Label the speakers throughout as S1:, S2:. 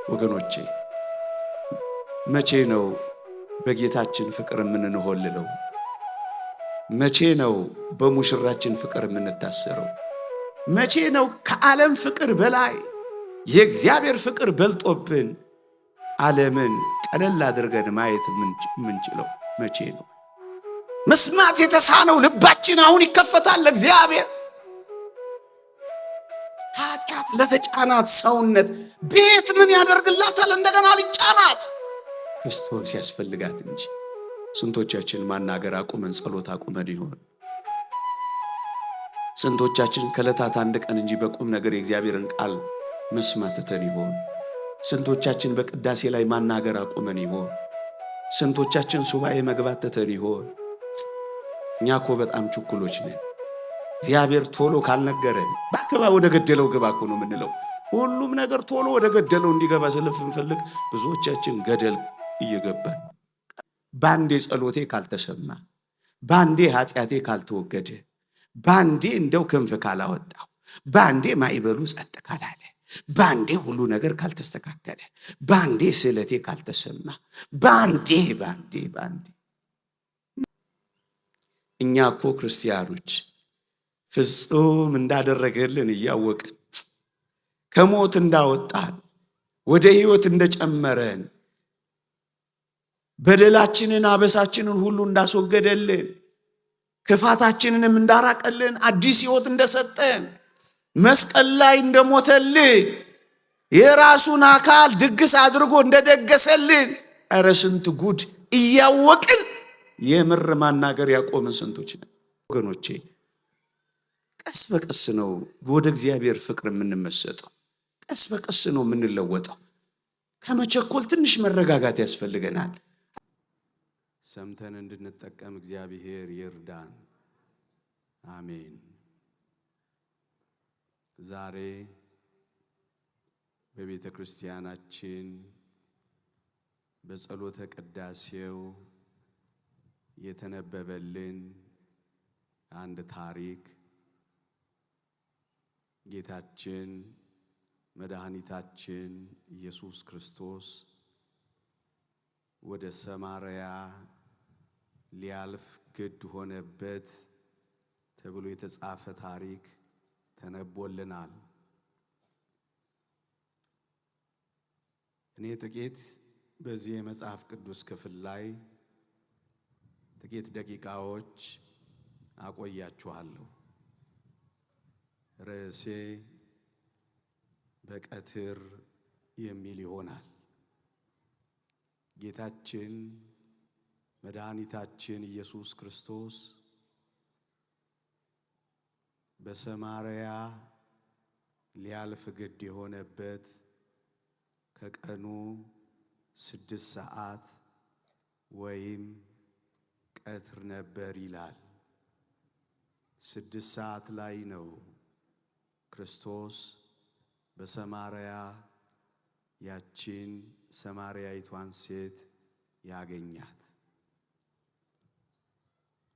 S1: ወገኖቼ መቼ ነው በጌታችን ፍቅር የምንንሆልለው? መቼ ነው በሙሽራችን ፍቅር የምንታሰረው? መቼ ነው ከዓለም ፍቅር በላይ የእግዚአብሔር ፍቅር በልጦብን ዓለምን ቀለል አድርገን ማየት የምንችለው? መቼ ነው? መስማት የተሳነው ልባችን አሁን ይከፈታል ለእግዚአብሔር። ኃጢአት ለተጫናት ሰውነት ቤት ምን ያደርግላታል? እንደገና ሊጫናት ክርስቶስ ያስፈልጋት እንጂ። ስንቶቻችን ማናገር አቁመን ጸሎት አቁመን ይሆን? ስንቶቻችን ከዕለታት አንድ ቀን እንጂ በቁም ነገር የእግዚአብሔርን ቃል መስማት ትተን ይሆን? ስንቶቻችን በቅዳሴ ላይ ማናገር አቁመን ይሆን? ስንቶቻችን ሱባኤ መግባት ትተን ይሆን? እኛ እኮ በጣም ችኩሎች ነን። እግዚአብሔር ቶሎ ካልነገረን ባክባ ወደ ገደለው ግባ እኮ ነው የምንለው። ሁሉም ነገር ቶሎ ወደ ገደለው እንዲገባ ስለምንፈልግ ብዙዎቻችን ገደል እየገባን፣ ባንዴ ጸሎቴ ካልተሰማ፣ ባንዴ ኃጢአቴ ካልተወገደ፣ ባንዴ እንደው ክንፍ ካላወጣው፣ ባንዴ ማይበሉ ጸጥ ካላለ፣ ባንዴ ሁሉ ነገር ካልተስተካከለ፣ ባንዴ ስዕለቴ ካልተሰማ፣ ባንዴ እኛ እኮ ክርስቲያኖች ፍጹም እንዳደረገልን እያወቅን ከሞት እንዳወጣን ወደ ሕይወት እንደጨመረን በደላችንን አበሳችንን ሁሉ እንዳስወገደልን ክፋታችንንም እንዳራቀልን አዲስ ሕይወት እንደሰጠን መስቀል ላይ እንደሞተልን የራሱን አካል ድግስ አድርጎ እንደደገሰልን ኧረ ስንት ጉድ እያወቅን የምር ማናገር ያቆምን ስንቶች ነን ወገኖቼ። ቀስ በቀስ ነው ወደ እግዚአብሔር ፍቅር የምንመሰጠው። ቀስ በቀስ ነው የምንለወጠው። ከመቸኮል ትንሽ መረጋጋት ያስፈልገናል። ሰምተን እንድንጠቀም እግዚአብሔር ይርዳን። አሜን። ዛሬ በቤተ ክርስቲያናችን በጸሎተ ቅዳሴው የተነበበልን አንድ ታሪክ ጌታችን መድኃኒታችን ኢየሱስ ክርስቶስ ወደ ሰማርያ ሊያልፍ ግድ ሆነበት ተብሎ የተጻፈ ታሪክ ተነቦልናል። እኔ ጥቂት በዚህ የመጽሐፍ ቅዱስ ክፍል ላይ ጥቂት ደቂቃዎች አቆያችኋለሁ። ርዕሴ በቀትር የሚል ይሆናል። ጌታችን መድኃኒታችን ኢየሱስ ክርስቶስ በሰማርያ ሊያልፍ ግድ የሆነበት ከቀኑ 6 ሰዓት ወይም ቀትር ነበር ይላል። 6 ሰዓት ላይ ነው ክርስቶስ በሰማርያ ያቺን ሰማርያይቷን ሴት ያገኛት።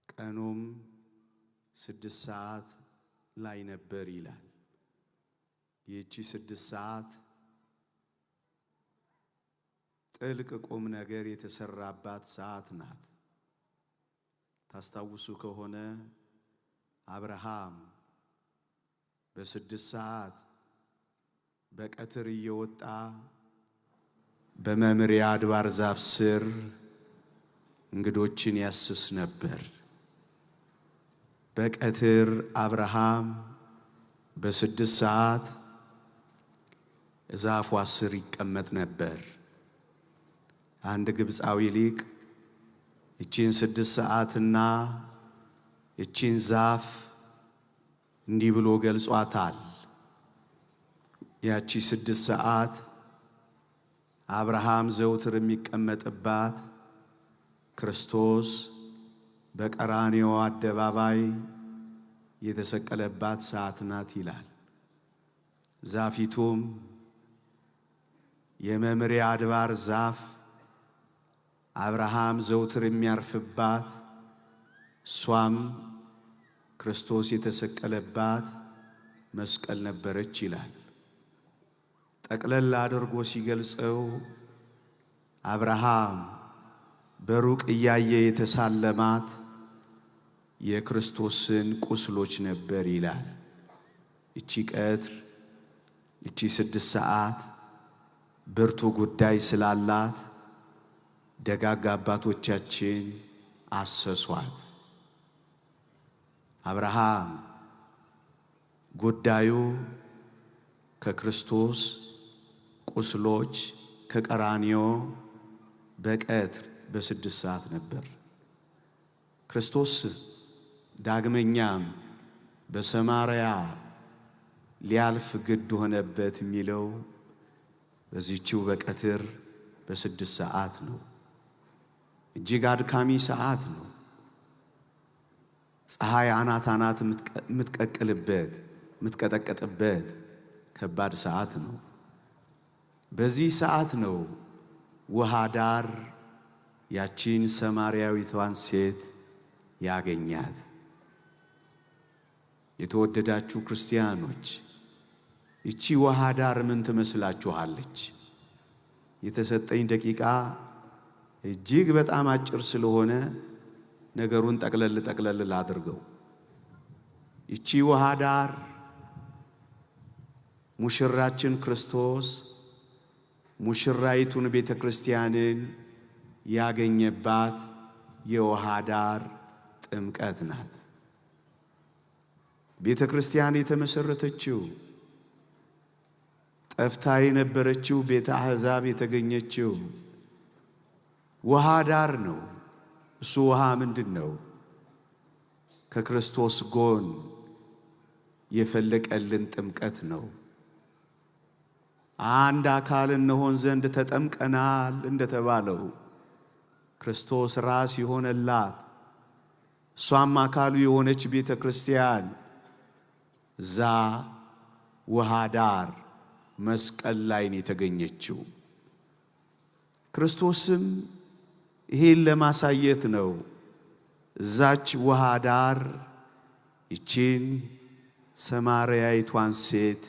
S1: ቀኑም 6 ሰዓት ላይ ነበር ይላል። ይህቺ 6 ሰዓት ጥልቅ ቁም ነገር የተሰራባት ሰዓት ናት። ታስታውሱ ከሆነ አብርሃም በ6 ሰዓት በቀትር እየወጣ በመምሪያ አድባር ዛፍ ስር እንግዶችን ያስስ ነበር። በቀትር አብርሃም በ6 ሰዓት ዛፏ ስር ይቀመጥ ነበር። አንድ ግብፃዊ ሊቅ እቺን 6 ሰዓትና እቺን ዛፍ እንዲህ ብሎ ገልጿታል። ያቺ 6 ሰዓት አብርሃም ዘውትር የሚቀመጥባት ክርስቶስ በቀራንዮ አደባባይ የተሰቀለባት ሰዓት ናት ይላል። ዛፊቱም የመምሪያ አድባር ዛፍ አብርሃም ዘውትር የሚያርፍባት፣ እሷም ክርስቶስ የተሰቀለባት መስቀል ነበረች ይላል። ጠቅለል አድርጎ ሲገልጸው አብርሃም በሩቅ እያየ የተሳለማት የክርስቶስን ቁስሎች ነበር ይላል። እቺ ቀትር እቺ 6 ሰዓት ብርቱ ጉዳይ ስላላት ደጋግ አባቶቻችን አሰሷት። አብርሃም ጉዳዩ ከክርስቶስ ቁስሎች ከቀራንዮ በቀትር በ6 ሰዓት ነበር። ክርስቶስ ዳግመኛም በሰማርያ ሊያልፍ ግድ ሆነበት የሚለው በዚህችው በቀትር በ6 ሰዓት ነው። እጅግ አድካሚ ሰዓት ነው። ፀሐይ አናት የምትቀቅልበት የምትቀጠቀጥበት ከባድ ሰዓት ነው። በዚህ ሰዓት ነው ውሃ ዳር ያቺን ሰማርያዊቷን ሴት ያገኛት። የተወደዳችሁ ክርስቲያኖች እቺ ውሃ ዳር ምን ትመስላችኋለች? የተሰጠኝ ደቂቃ እጅግ በጣም አጭር ስለሆነ ነገሩን ጠቅለል ላድርገው። እቺ ውሃ ዳር ሙሽራችን ክርስቶስ ሙሽራይቱን ቤተ ክርስቲያንን ያገኘባት የውሃ ዳር ጥምቀት ናት። ቤተ ክርስቲያን የተመሰረተችው ጠፍታ የነበረችው ቤተ አሕዛብ የተገኘችው ውሃ ዳር ነው። እሱ ውሃ ምንድነው? ከክርስቶስ ጎን የፈለቀልን ጥምቀት ነው። አንድ አካል እንሆን ዘንድ ተጠምቀናል እንደተባለው ክርስቶስ ራስ የሆነላት እሷም አካሉ የሆነች ቤተ ክርስቲያን እዛ ውሃ ዳር መስቀል ላይ ነው የተገኘችው። ክርስቶስም ይሄን ለማሳየት ነው እዛች ውሃ ዳር ይቺን ሰማርያዊቷን ሴት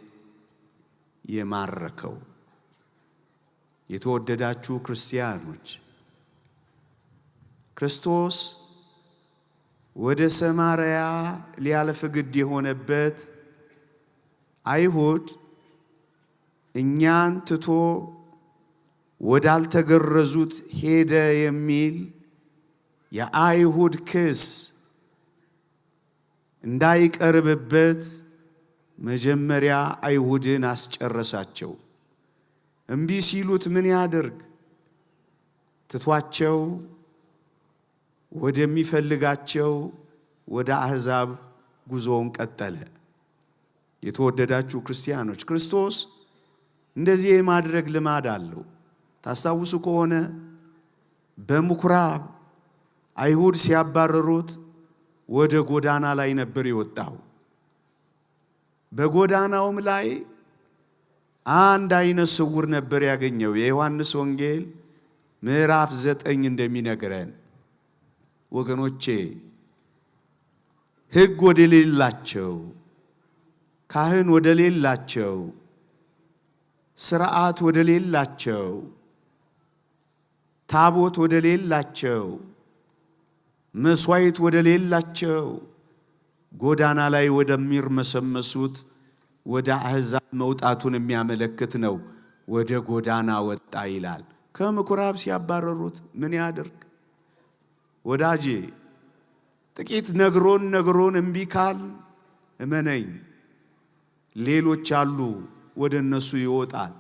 S1: የማረከው። የተወደዳችሁ ክርስቲያኖች ክርስቶስ ወደ ሰማርያ ሊያልፍ ግድ የሆነበት አይሁድ እኛን ትቶ ወዳልተገረዙት ሄደ የሚል የአይሁድ ክስ እንዳይቀርብበት መጀመሪያ አይሁድን አስጨረሳቸው። እምቢ ሲሉት ምን ያድርግ? ትቷቸው ወደሚፈልጋቸው ወደ አሕዛብ ጉዞውን ቀጠለ። የተወደዳችሁ ክርስቲያኖች ክርስቶስ እንደዚህ የማድረግ ልማድ አለው። ታስታውሱ ከሆነ በምኩራብ አይሁድ ሲያባረሩት ወደ ጎዳና ላይ ነበር የወጣው። በጎዳናውም ላይ አንድ አይነ ስውር ነበር ያገኘው። የዮሐንስ ወንጌል ምዕራፍ 9 እንደሚነግረን ወገኖቼ ሕግ ወደሌላቸው ካህን ወደሌላቸው ሥርዓት ወደሌላቸው ታቦት ወደሌላቸው መስዋዕት ወደሌላቸው ጎዳና ላይ ወደሚርመሰመሱት ወደ አሕዛብ መውጣቱን የሚያመለክት ነው። ወደ ጎዳና ወጣ ይላል። ከምኩራብ ሲያባረሩት ምን ያድርግ? ወዳጄ ጥቂት ነግሮን እምቢ ካል እመነኝ ሌሎች አሉ ወደ እነሱ ይወጣል።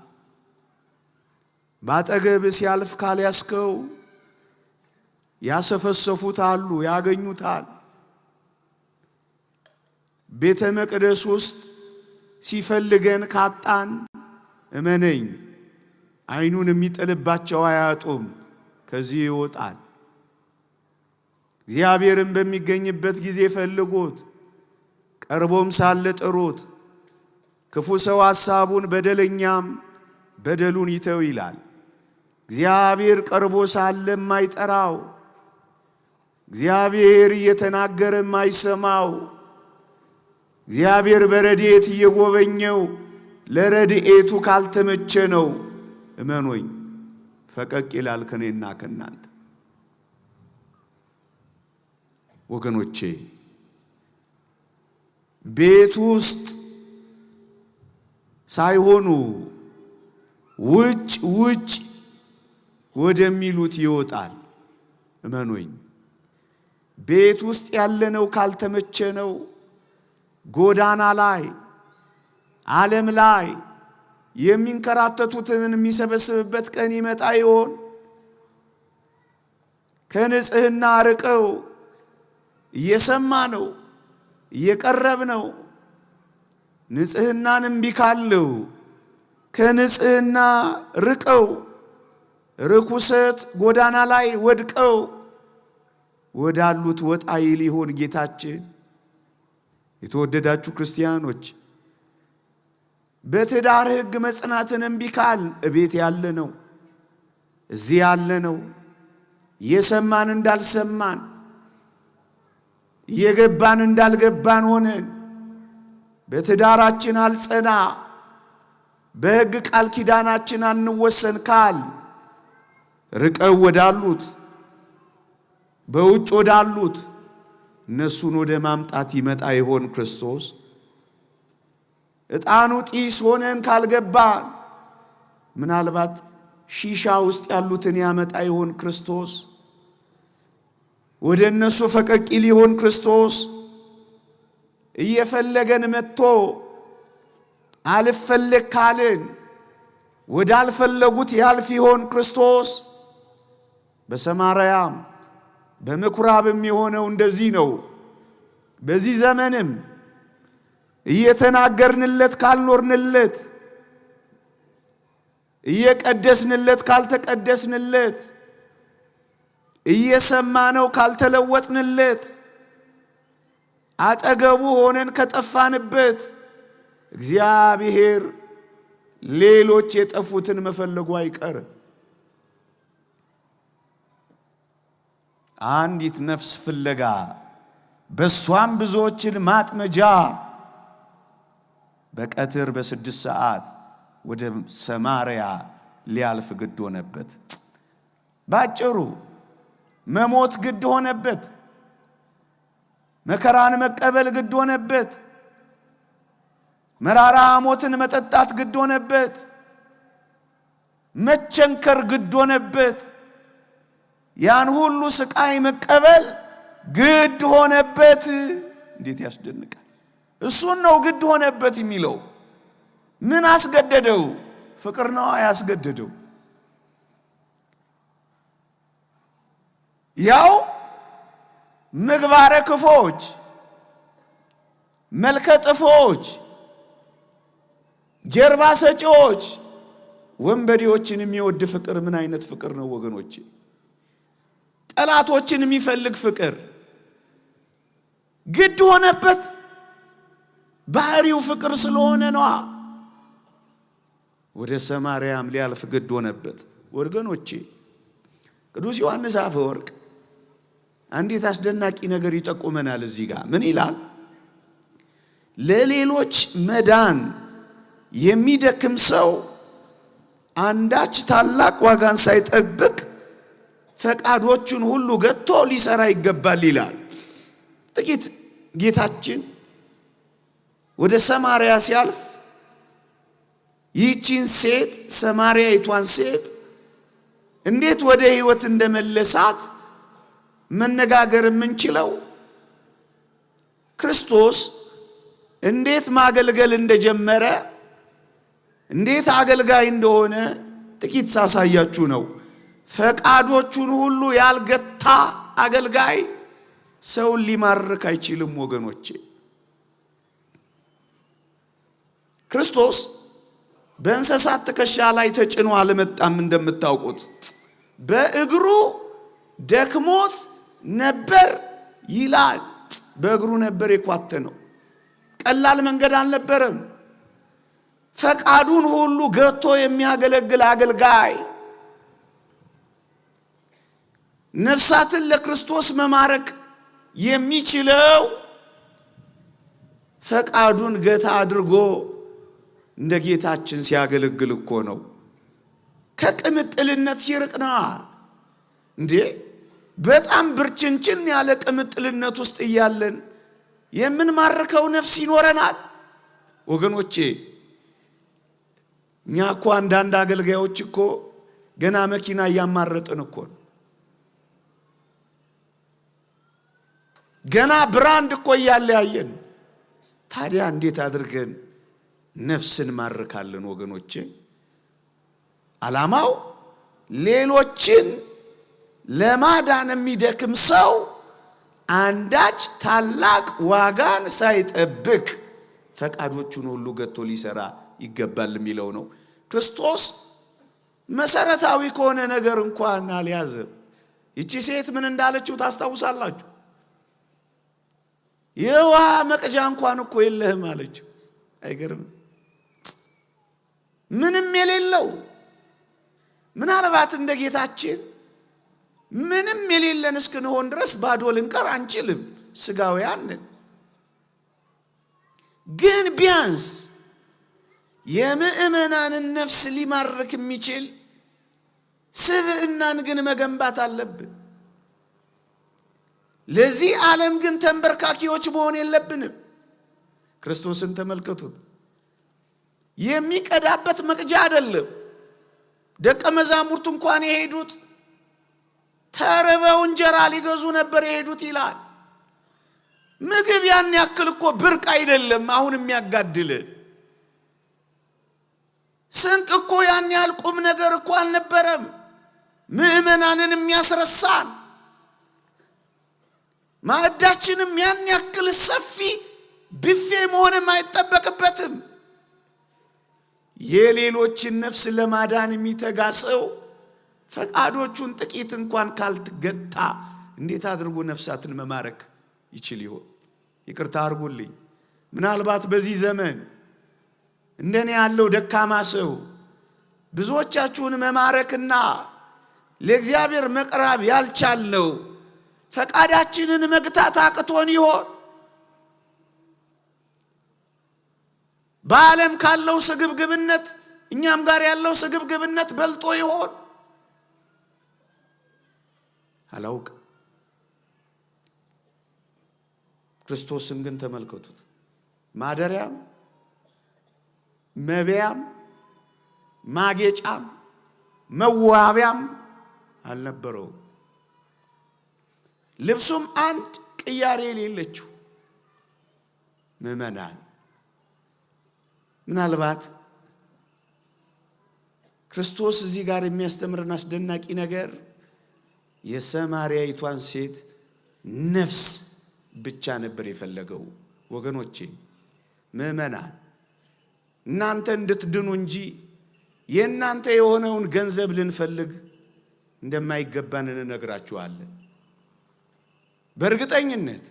S1: ባጠገብ ሲያልፍ ካልያስከው ያሰፈሰፉት አሉ ያገኙታል። ቤተ መቅደስ ውስጥ ሲፈልገን ካጣን እመነኝ አይኑን የሚጥልባቸው አያጡም፣ ከዚህ ይወጣል። እግዚአብሔርን በሚገኝበት ጊዜ ፈልጉት፣ ቀርቦም ሳለ ጥሩት። ክፉ ሰው ሐሳቡን በደለኛም በደሉን ይተው ይላል። እግዚአብሔር ቀርቦ ሳለ የማይጠራው እግዚአብሔር እየተናገረ የማይሰማው እግዚአብሔር በረድኤት እየጎበኘው ለረድኤቱ ካልተመቸ ነው እመኖኝ ፈቀቅ ይላል ከኔና ከናንተ። ወገኖቼ ቤት ውስጥ ሳይሆኑ ውጭ ወደሚሉት ይወጣል። እመኖኝ ቤት ውስጥ ያለነው ካልተመቸነው ጎዳና ላይ ዓለም ላይ የሚንከራተቱትን የሚሰበስብበት ቀን ይመጣ ይሆን? ከንጽህና ርቀው እየሰማነው እየቀረብነው ንጽህናን እምቢ ካለው ከንጽህና ርቀው ርኩሰት ጎዳና ላይ ወድቀው ወዳሉት ወጣ ይል ይሆን ጌታችን? የተወደዳችሁ ክርስቲያኖች በትዳር ሕግ መጽናትን እምቢ ካል እቤት ያለ ነው እዚህ ያለ ነው የሰማን እንዳልሰማን የገባን እንዳልገባን ሆነን በትዳራችን አልጸና በሕግ ቃል ኪዳናችን አንወሰን ካል ርቀው ወዳሉት በውጭ ወዳሉት እነሱን ወደ ማምጣት ይመጣ ይሆን ክርስቶስ? ዕጣኑ ጢስ ሆነን ካልገባን ምናልባት ሺሻ ውስጥ ያሉትን ያመጣ ይሆን ክርስቶስ? ወደ እነሱ ፈቀቅ ሊሆን ክርስቶስ? እየፈለገን መጥቶ አልፈለግ ካልን ወዳልፈለጉት ያልፍ ይሆን ክርስቶስ? በሰማርያም በምኩራብም የሆነው እንደዚህ ነው። በዚህ ዘመንም እየተናገርንለት ካልኖርንለት እየቀደስንለት ካልተቀደስንለት እየሰማነው ካልተለወጥንለት አጠገቡ ሆነን ከጠፋንበት እግዚአብሔር ሌሎች የጠፉትን መፈለጉ አይቀርም። አንዲት ነፍስ ፍለጋ በሷም ብዙዎችን ማጥመጃ በቀትር በ6 ሰዓት ወደ ሰማርያ ሊያልፍ ግድ ሆነበት። ባጭሩ መሞት ግድ ሆነበት። መከራን መቀበል ግድ ሆነበት። መራራ ሞትን መጠጣት ግድ ሆነበት። መቸንከር ግድ ሆነበት። ያን ሁሉ ስቃይ መቀበል ግድ ሆነበት። እንዴት ያስደንቃል! እሱን ነው ግድ ሆነበት የሚለው። ምን አስገደደው? ፍቅር ነው ያስገደደው። ያው ምግባረ ክፎች መልከ ጥፎች ጀርባ ሰጪዎች ወንበዴዎችን የሚወድ ፍቅር ምን አይነት ፍቅር ነው ወገኖቼ? ጠላቶችን የሚፈልግ ፍቅር ግድ ሆነበት። ባህሪው ፍቅር ስለሆነ ነው። ወደ ሰማርያም ሊያልፍ ግድ ሆነበት። ወገኖቼ ቅዱስ ዮሐንስ አፈወርቅ አንዲት አስደናቂ ነገር ይጠቁመናል እዚህ ጋር። ምን ይላል? ለሌሎች መዳን የሚደክም ሰው አንዳች ታላቅ ዋጋን ሳይጠብቅ ፈቃዶቹን ሁሉ ገጥቶ ሊሰራ ይገባል ይላል። ጥቂት ጌታችን ወደ ሰማርያ ሲያልፍ ይህችን ሴት ሰማርያይቷን ሴት እንዴት ወደ ሕይወት እንደመለሳት መነጋገር የምንችለው ክርስቶስ እንዴት ማገልገል እንደጀመረ እንዴት አገልጋይ እንደሆነ ጥቂት ሳሳያችሁ ነው። ፈቃዶቹን ሁሉ ያልገታ አገልጋይ ሰውን ሊማርክ አይችልም ወገኖቼ። ክርስቶስ በእንስሳት ትከሻ ላይ ተጭኖ አልመጣም። እንደምታውቁት በእግሩ ደክሞት ነበር ይላል። በእግሩ ነበር የኳተነው። ቀላል መንገድ አልነበረም። ፈቃዱን ሁሉ ገቶ የሚያገለግል አገልጋይ ነፍሳትን ለክርስቶስ መማረክ የሚችለው ፈቃዱን ገታ አድርጎ እንደ ጌታችን ሲያገለግል እኮ ነው። ከቅምጥልነት ሲርቅ ነው እንዴ። በጣም ብርችንችን ያለ ቅምጥልነት ውስጥ እያለን የምንማርከው ነፍስ ይኖረናል ወገኖቼ። እኛ እኮ አንዳንድ አገልጋዮች እኮ ገና መኪና እያማረጥን እኮ ገና ብራንድ እኮ እያለያየን። ታዲያ እንዴት አድርገን ነፍስን ማርካለን ወገኖቼ? ዓላማው ሌሎችን ለማዳን የሚደክም ሰው አንዳች ታላቅ ዋጋን ሳይጠብቅ ፈቃዶቹን ሁሉ ገቶ ሊሰራ ይገባል የሚለው ነው። ክርስቶስ መሰረታዊ ከሆነ ነገር እንኳን አልያዘም። ይቺ ሴት ምን እንዳለችው ታስታውሳላችሁ? የውሃ መቅጃ እንኳን እኮ የለህም አለችው። አይገርም? ምንም የሌለው ምናልባት እንደ ጌታችን ምንም የሌለን እስክንሆን ድረስ ባዶ ልንቀር አንችልም፣ ስጋውያን ነን። ግን ቢያንስ የምእመናንን ነፍስ ሊማርክ የሚችል ስብዕናን ግን መገንባት አለብን። ለዚህ ዓለም ግን ተንበርካኪዎች መሆን የለብንም። ክርስቶስን ተመልከቱት። የሚቀዳበት መቅጃ አይደለም። ደቀ መዛሙርት እንኳን የሄዱት ተርበው እንጀራ ሊገዙ ነበር የሄዱት ይላል። ምግብ ያን ያክል እኮ ብርቅ አይደለም። አሁን የሚያጋድል ስንቅ እኮ ያን ያህል ቁም ነገር እኮ አልነበረም። ምእመናንን የሚያስረሳን ማዕዳችንም ያን ያክል ሰፊ ቢፌ መሆንም አይጠበቅበትም። የሌሎችን ነፍስ ለማዳን የሚተጋ ሰው ፈቃዶቹን ጥቂት እንኳን ካልተገጣ እንዴት አድርጎ ነፍሳትን መማረክ ይችል ይሆን? ይቅርታ አድርጉልኝ። ምናልባት በዚህ ዘመን እንደኔ ያለው ደካማ ሰው ብዙዎቻችሁን መማረክና ለእግዚአብሔር መቅረብ ያልቻልነው ፈቃዳችንን መግታት አቅቶን ይሆን? በዓለም ካለው ስግብግብነት እኛም ጋር ያለው ስግብግብነት በልጦ ይሆን? አላውቅ። ክርስቶስን ግን ተመልከቱት። ማደሪያም መብያም ማጌጫም መዋቢያም አልነበረው። ልብሱም አንድ ቅያሬ የሌለችው። ምእመናን ምናልባት ክርስቶስ እዚህ ጋር የሚያስተምረን አስደናቂ ነገር የሰማርያይቷን ሴት ነፍስ ብቻ ነበር የፈለገው። ወገኖቼ ምእመናን እናንተ እንድትድኑ እንጂ የእናንተ የሆነውን ገንዘብ ልንፈልግ እንደማይገባን እንነግራችኋለን። በእርግጠኝነት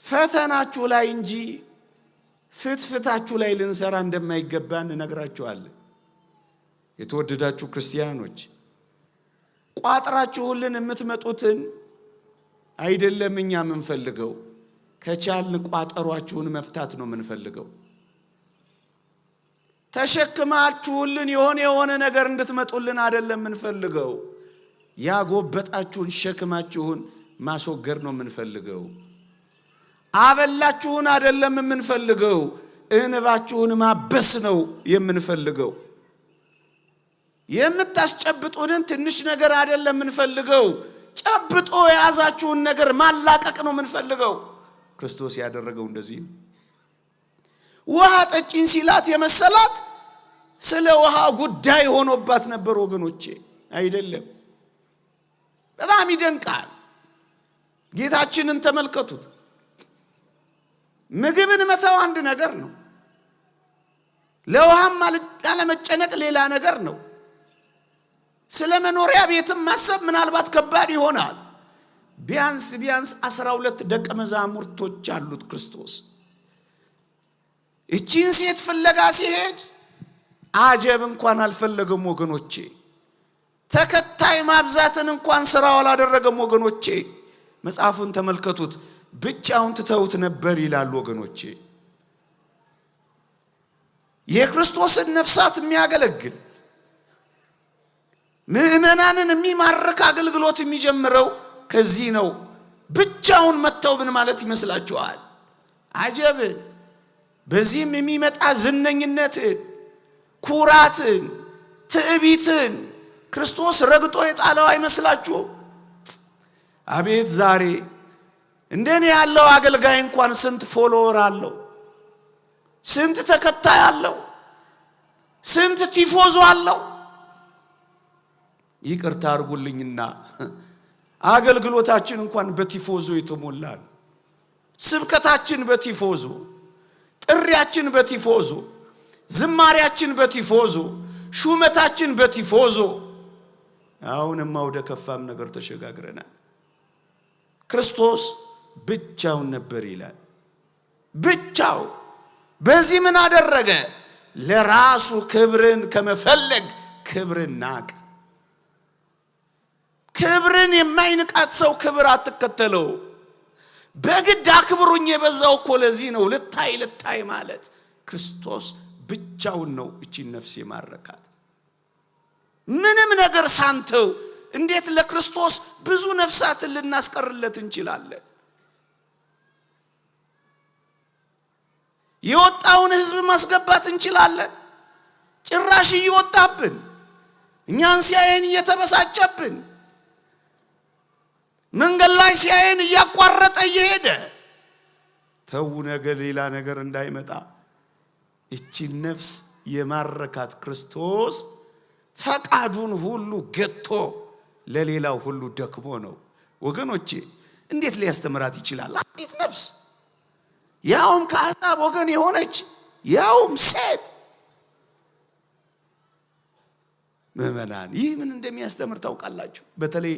S1: ፈተናችሁ ላይ እንጂ ፍትፍታችሁ ላይ ልንሰራ እንደማይገባን እንነግራችኋለን። የተወደዳችሁ ክርስቲያኖች ቋጥራችሁልን የምትመጡትን አይደለም እኛ የምንፈልገው፣ ከቻልን ቋጠሯችሁን መፍታት ነው የምንፈልገው። ተሸክማችሁልን የሆነ ነገር እንድትመጡልን አይደለም የምንፈልገው። ያጎበጣችሁን ሸክማችሁን ማስወገድ ነው የምንፈልገው። አበላችሁን አይደለም የምንፈልገው፣ እንባችሁን ማበስ ነው የምንፈልገው። የምታስጨብጡንን ትንሽ ነገር አይደለም የምንፈልገው፣ ጨብጦ የያዛችሁን ነገር ማላቀቅ ነው የምንፈልገው። ክርስቶስ ያደረገው እንደዚህ ነው። ውሃ ጠጪኝ ሲላት የመሰላት ስለ ውሃ ጉዳይ ሆኖባት ነበር ወገኖቼ፣ አይደለም። በጣም ይደንቃል። ጌታችንን ተመልከቱት። ምግብን መተው አንድ ነገር ነው፣ ለውሃም አለመጨነቅ ሌላ ነገር ነው። ስለ መኖሪያ ቤትም ማሰብ ምናልባት ከባድ ይሆናል። ቢያንስ 12 ደቀ መዛሙርቶች አሉት ክርስቶስ። እቺን ሴት ፍለጋ ሲሄድ አጀብ እንኳን አልፈለገም ወገኖቼ። ተከታይ ማብዛትን እንኳን ስራው አላደረገም ወገኖቼ። መጽሐፉን ተመልከቱት። ብቻውን ትተውት ነበር ይላል ወገኖቼ። የክርስቶስን ነፍሳት የሚያገለግል ምእመናንን የሚማርክ አገልግሎት የሚጀምረው ከዚህ ነው። ብቻውን መተው ምን ማለት ይመስላችኋል? አጀብን በዚህም የሚመጣ ዝነኝነትን፣ ኩራትን፣ ትዕቢትን ክርስቶስ ረግጦ የጣለው አይመስላችሁም? አቤት ዛሬ እንደኔ ያለው አገልጋይ እንኳን ስንት ፎሎወር አለው፣ ስንት ተከታይ አለው፣ ስንት ቲፎዞ አለው። ይቅርታ አድርጉልኝና አገልግሎታችን እንኳን በቲፎዞ የተሞላ ነው። ስብከታችን በቲፎዞ፣ ጥሪያችን በቲፎዞ፣ ዝማሪያችን በቲፎዞ፣ ሹመታችን በቲፎዞ። አሁንማ ወደ ከፋም ነገር ተሸጋግረናል። ክርስቶስ ብቻውን ነበር ይላል። ብቻው በዚህ ምን አደረገ? ለራሱ ክብርን ከመፈለግ ክብርን ናቀ። ክብርን የማይንቃት ሰው ክብር አትከተለው። በግድ አክብሩኝ የበዛው እኮ ለዚህ ነው። ልታይ ማለት ክርስቶስ ብቻውን ነው እቺን ነፍስ የማረካት። ምንም ነገር ሳንተው እንዴት ለክርስቶስ ብዙ ነፍሳትን ልናስቀርለት እንችላለን? የወጣውን ሕዝብ ማስገባት እንችላለን። ጭራሽ እየወጣብን እኛን ሲያየን እየተበሳጨብን መንገድ ላይ ሲያየን እያቋረጠ እየሄደ ተው ነገር ሌላ ነገር እንዳይመጣ እቺን ነፍስ የማረካት ክርስቶስ ፈቃዱን ሁሉ ገጥቶ ለሌላው ሁሉ ደክሞ ነው። ወገኖቼ እንዴት ሊያስተምራት ይችላል? አንዲት ነፍስ ያውም ከአሕዛብ ወገን የሆነች ያውም ሴት። ምእመናን ይህ ምን እንደሚያስተምር ታውቃላችሁ? በተለይ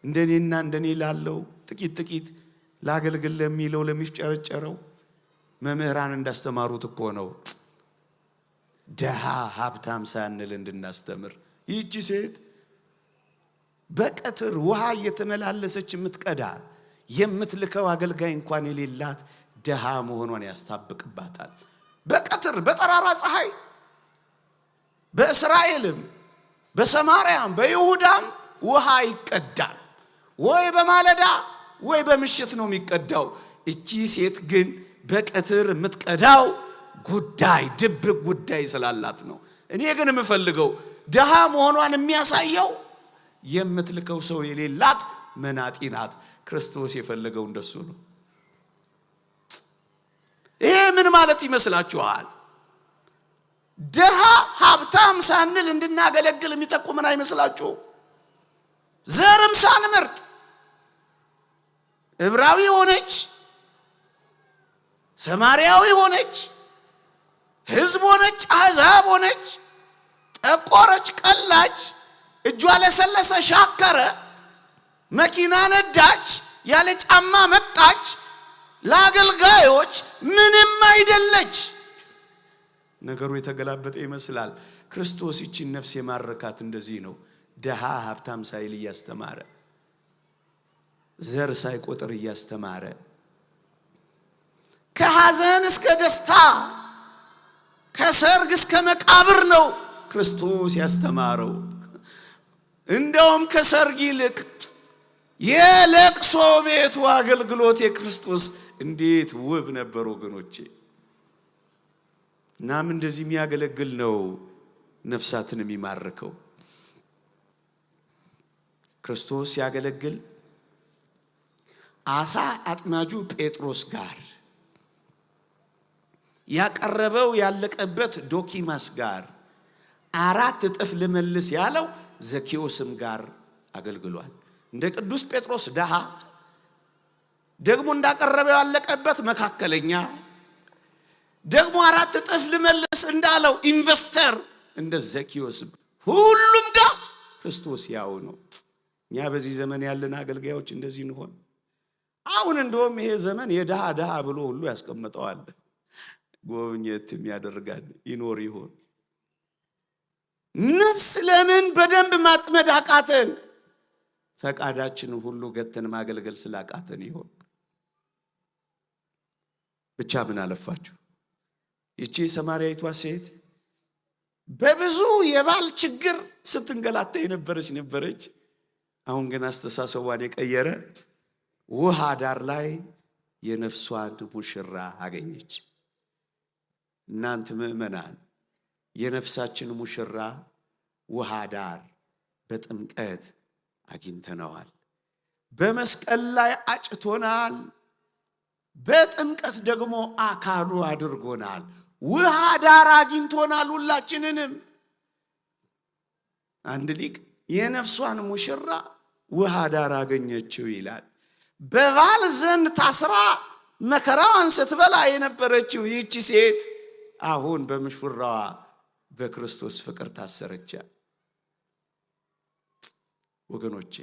S1: እንደኔና እንደኔ ላለው ጥቂት ላገልግል ለሚለው ለሚሽጨረጨረው መምህራን እንዳስተማሩት እኮ ነው ደሃ ሀብታም ሳንል እንድናስተምር። ይህቺ ሴት በቀትር ውሃ እየተመላለሰች የምትቀዳ የምትልከው አገልጋይ እንኳን የሌላት ደሃ መሆኗን ያስታብቅባታል። በቀትር በጠራራ ፀሐይ በእስራኤልም በሰማርያም በይሁዳም ውሃ ይቀዳል። ወይ በማለዳ ወይ በምሽት ነው የሚቀዳው። እቺ ሴት ግን በቀትር የምትቀዳው ጉዳይ ድብቅ ጉዳይ ስላላት ነው። እኔ ግን የምፈልገው ደሃ መሆኗን የሚያሳየው የምትልከው ሰው የሌላት መናጢ ናት። ክርስቶስ የፈለገው እንደሱ ነው። ይሄ ምን ማለት ይመስላችኋል? ደሃ ሀብታም ሳንል እንድናገለግል የሚጠቁመን አይመስላችሁ? ዘርም ሳንመርጥ ዕብራዊ ሆነች፣ ሰማርያዊ ሆነች፣ ሕዝብ ሆነች፣ አሕዛብ ሆነች፣ ጠቆረች፣ ቀላች፣ እጇ ለሰለሰ፣ ሻከረ፣ መኪና ነዳች፣ ያለ ጫማ መጣች፣ ለአገልጋዮች ምንም አይደለች። ነገሩ የተገላበጠ ይመስላል። ክርስቶስ ይቺን ነፍስ የማረካት እንደዚህ ነው። ደሃ ሀብታም ሳይል እያስተማረ፣ ዘር ሳይቆጥር እያስተማረ፣ ከሐዘን እስከ ደስታ ከሰርግ እስከ መቃብር ነው ክርስቶስ ያስተማረው። እንደውም ከሰርግ ይልቅ የለቅሶ ቤቱ አገልግሎት የክርስቶስ እንዴት ውብ ነበር ወገኖቼ። እናም እንደዚህ የሚያገለግል ነው ነፍሳትን የሚማርከው። ክርስቶስ ያገለግል አሳ አጥማጁ ጴጥሮስ ጋር ያቀረበው ያለቀበት ዶኪማስ ጋር 4 እጥፍ ልመልስ ያለው ዘኬዎስም ጋር አገልግሏል። እንደ ቅዱስ ጴጥሮስ ደሃ ደግሞ እንዳቀረበው ያለቀበት መካከለኛ ደግሞ 4 እጥፍ ልመልስ እንዳለው ኢንቨስተር እንደ ዘኬዎስም ሁሉም ጋር ክርስቶስ ያው ነው። እኛ በዚህ ዘመን ያለን አገልጋዮች እንደዚህ እንሆን። አሁን እንደውም ይሄ ዘመን የደሃ ደሃ ብሎ ሁሉ ያስቀምጠዋል። ጎብኘት የሚያደርጋል ይኖር ይሆን? ነፍስ ለምን በደንብ ማጥመድ አቃተን? ፈቃዳችንን ሁሉ ገተን ማገልገል ስላቃተን ይሆን? ብቻ ምን አለፋችሁ ይቺ ሰማርያዊቷ ሴት በብዙ የባል ችግር ስትንገላታ ነበረች። አሁን ግን አስተሳሰቧን የቀየረ ውሃ ዳር ላይ የነፍሷን ሙሽራ አገኘች። እናንተ ምእመናን የነፍሳችን ሙሽራ ውሃ ዳር በጥምቀት አግኝተነዋል። በመስቀል ላይ አጭቶናል። በጥምቀት ደግሞ አካሉ አድርጎናል። ውሃ ዳር አግኝቶናል ሁላችንንም። አንድ ሊቅ የነፍሷን ሙሽራ ውሃ ዳር አገኘችው ይላል። በባል ዘንድ ታስራ መከራዋን ስትበላ የነበረችው ይህቺ ሴት አሁን በሙሽራዋ በክርስቶስ ፍቅር ታሰረች። ወገኖቼ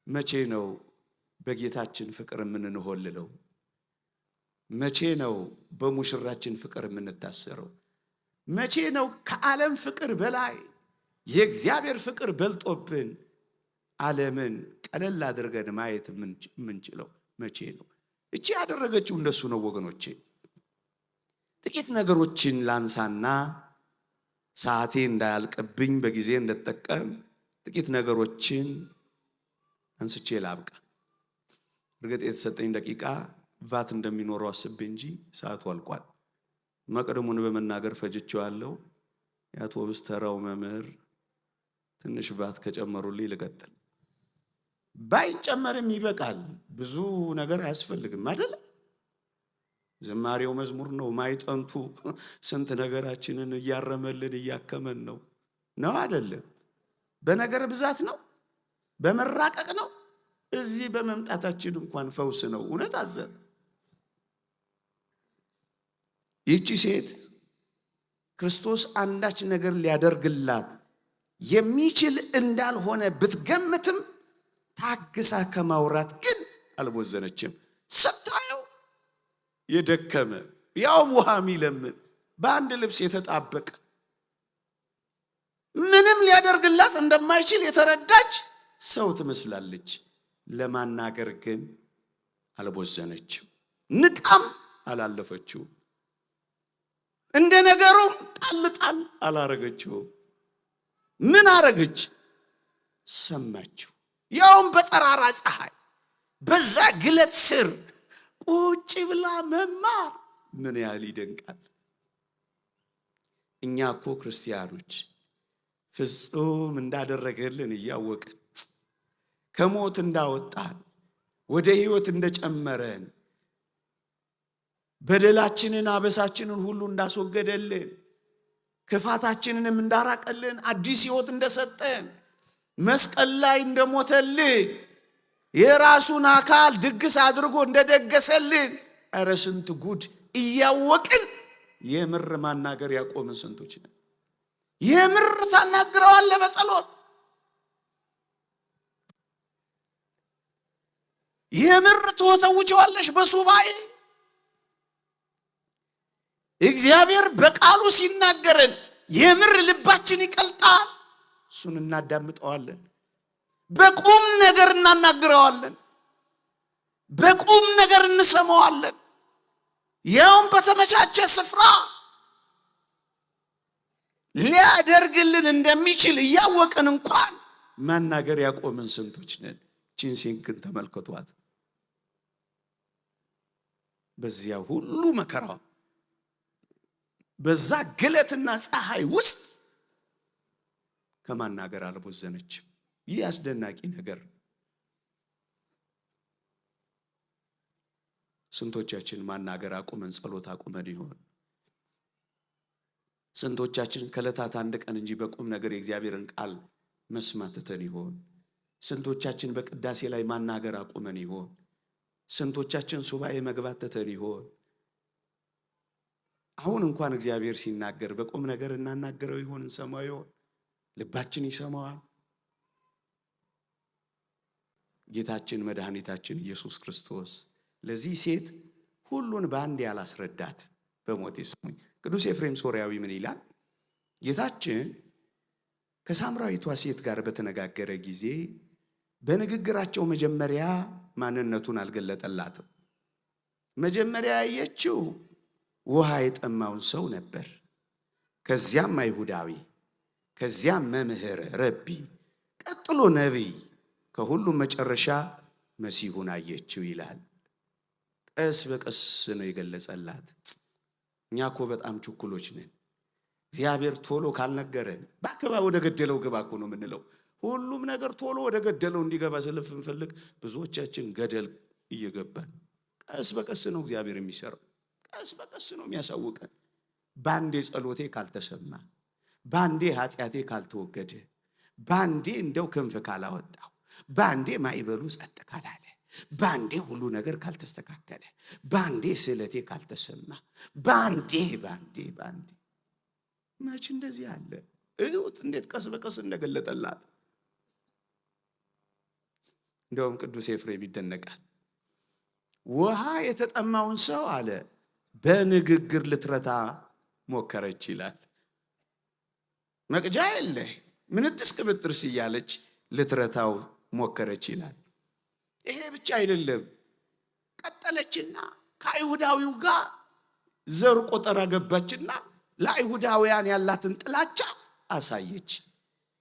S1: መቼ ነው በጌታችን ፍቅር የምንሆልለው? መቼ ነው በሙሽራችን ፍቅር የምንታሰረው? መቼ ነው ከዓለም ፍቅር በላይ የእግዚአብሔር ፍቅር በልጦብን ዓለምን ቀለል አድርገን ማየት የምንችለው መቼ ነው? እቺ ያደረገችው እንደሱ ነው ወገኖቼ። ጥቂት ነገሮችን ላንሳና ሰዓቴ እንዳያልቅብኝ በጊዜ እንድጠቀም ጥቂት ነገሮችን አንስቼ ላብቃ። እርግጥ የተሰጠኝ ደቂቃ ቫት እንደሚኖረው አስቤ እንጂ ሰዓቱ አልቋል። መቅደሙን በመናገር ፈጅቼዋለሁ። የአውቶቡስ ተራው መምህር ትንሽ ቫት ከጨመሩልኝ ልቀጥል። ባይጨመርም ይበቃል። ብዙ ነገር አያስፈልግም አይደል? ዝማሬው መዝሙር ነው። ማይጠንቱ ስንት ነገራችንን እያረመልን እያከመን ነው አይደለም? በነገር ብዛት ነው፣ በመራቀቅ ነው። እዚህ በመምጣታችን እንኳን ፈውስ ነው። እውነት አዘን ይህቺ ሴት ክርስቶስ አንዳች ነገር ሊያደርግላት የሚችል እንዳልሆነ ብትገምትም ታግሳ ከማውራት ግን አልቦዘነችም። ስታየው የደከመ ያውም ውሃ የሚለምን በአንድ ልብስ የተጣበቀ ምንም ሊያደርግላት እንደማይችል የተረዳች ሰው ትመስላለች። ለማናገር ግን አልቦዘነችም። ንቃም አላለፈችው። እንደ ነገሩም ጣል አላረገችው። ምን አረገች? ሰማችው። ያውም በጠራራ ፀሐይ በዛ ግለት ስር ቁጭ ብላ መማር ምን ያህል ይደንቃል። እኛ እኮ ክርስቲያኖች ፍጹም እንዳደረገልን እያወቅን ከሞት እንዳወጣን ወደ ሕይወት እንደጨመረን በደላችንን አበሳችንን ሁሉ እንዳስወገደልን ክፋታችንንም እንዳራቀልን አዲስ ሕይወት እንደሰጠን መስቀል ላይ እንደሞተልን የራሱን አካል ድግስ አድርጎ እንደደገሰልን ኧረ ስንት ጉድ እያወቅን የምር ማናገር ያቆምን ስንቶች ነን። የምር ታናግረዋለህ በጸሎት፣ የምር ትወተውቸዋለሽ በሱባኤ። እግዚአብሔር በቃሉ ሲናገረን የምር ልባችን ይቀልጣል። እሱን እናዳምጠዋለን። በቁም ነገር እናናግረዋለን። በቁም ነገር እንሰማዋለን። ያውም በተመቻቸ ስፍራ ሊያደርግልን እንደሚችል እያወቅን እንኳን ማናገር ያቆምን ስንቶች ነን። ቺንሴን ግን ተመልከቷት። በዚያ ሁሉ መከራ በዛ ግለትና ፀሐይ ውስጥ ከማናገር አልቦዘነችም። ይህ አስደናቂ ነገር። ስንቶቻችን ማናገር አቁመን ጸሎት አቁመን ይሆን? ስንቶቻችን ከዕለታት አንድ ቀን እንጂ በቁም ነገር የእግዚአብሔርን ቃል መስማት ትተን ይሆን? ስንቶቻችን በቅዳሴ ላይ ማናገር አቁመን ይሆን? ስንቶቻችን ሱባኤ መግባት ትተን ይሆን? አሁን እንኳን እግዚአብሔር ሲናገር በቁም ነገር እናናገረው ይሆን? እንሰማው ይሆን? ልባችን ይሰማዋል? ጌታችን መድኃኒታችን ኢየሱስ ክርስቶስ ለዚህ ሴት ሁሉን በአንድ ያላስረዳት በሞት ይስሙኝ። ቅዱስ ኤፍሬም ሶርያዊ ምን ይላል? ጌታችን ከሳምራዊቷ ሴት ጋር በተነጋገረ ጊዜ በንግግራቸው መጀመሪያ ማንነቱን አልገለጠላትም። መጀመሪያ ያየችው ውሃ የጠማውን ሰው ነበር። ከዚያም አይሁዳዊ፣ ከዚያም መምህር ረቢ፣ ቀጥሎ ነቢይ፣ ከሁሉም መጨረሻ መሲሁን አየችው ይላል። ቀስ በቀስ ነው የገለጸላት። እኛ እኮ በጣም ችኩሎች ነን። እግዚአብሔር ቶሎ ካልነገረን በአከባ ወደ ገደለው ግባ እኮ ነው የምንለው። ሁሉም ነገር ቶሎ ወደ ገደለው እንዲገባ ስለምንፈልግ ብዙዎቻችን ገደል እየገባን። ቀስ በቀስ ነው እግዚአብሔር የሚሰራው። ቀስ በቀስ ነው የሚያሳውቀን። ባንዴ ጸሎቴ ካልተሰማ፣ ባንዴ ኃጢአቴ ካልተወገደ፣ ባንዴ እንደው ክንፍ ካላወጣው፣ ባንዴ ማይበሉ ጸጥ ካላለ፣ ባንዴ ሁሉ ነገር ካልተስተካከለ፣ ባንዴ ስዕለቴ ካልተሰማ፣ ባንዴ መች እንደዚህ አለ። እዩት እንዴት ቀስ በቀስ እንደገለጠላት። እንደውም ቅዱስ ኤፍሬም ይደነቃል። ውሃ የተጠማውን ሰው አለ በንግግር ልትረታ ሞከረች ይላል። መቅጃ የለ ምንጥስ ቅብጥርስ እያለች ልትረታው ሞከረች ይላል። ይሄ ብቻ አይደለም፣ ቀጠለችና ከአይሁዳዊው ጋር ዘር ቆጠራ ገባችና ለአይሁዳውያን ያላትን ጥላቻ አሳየች።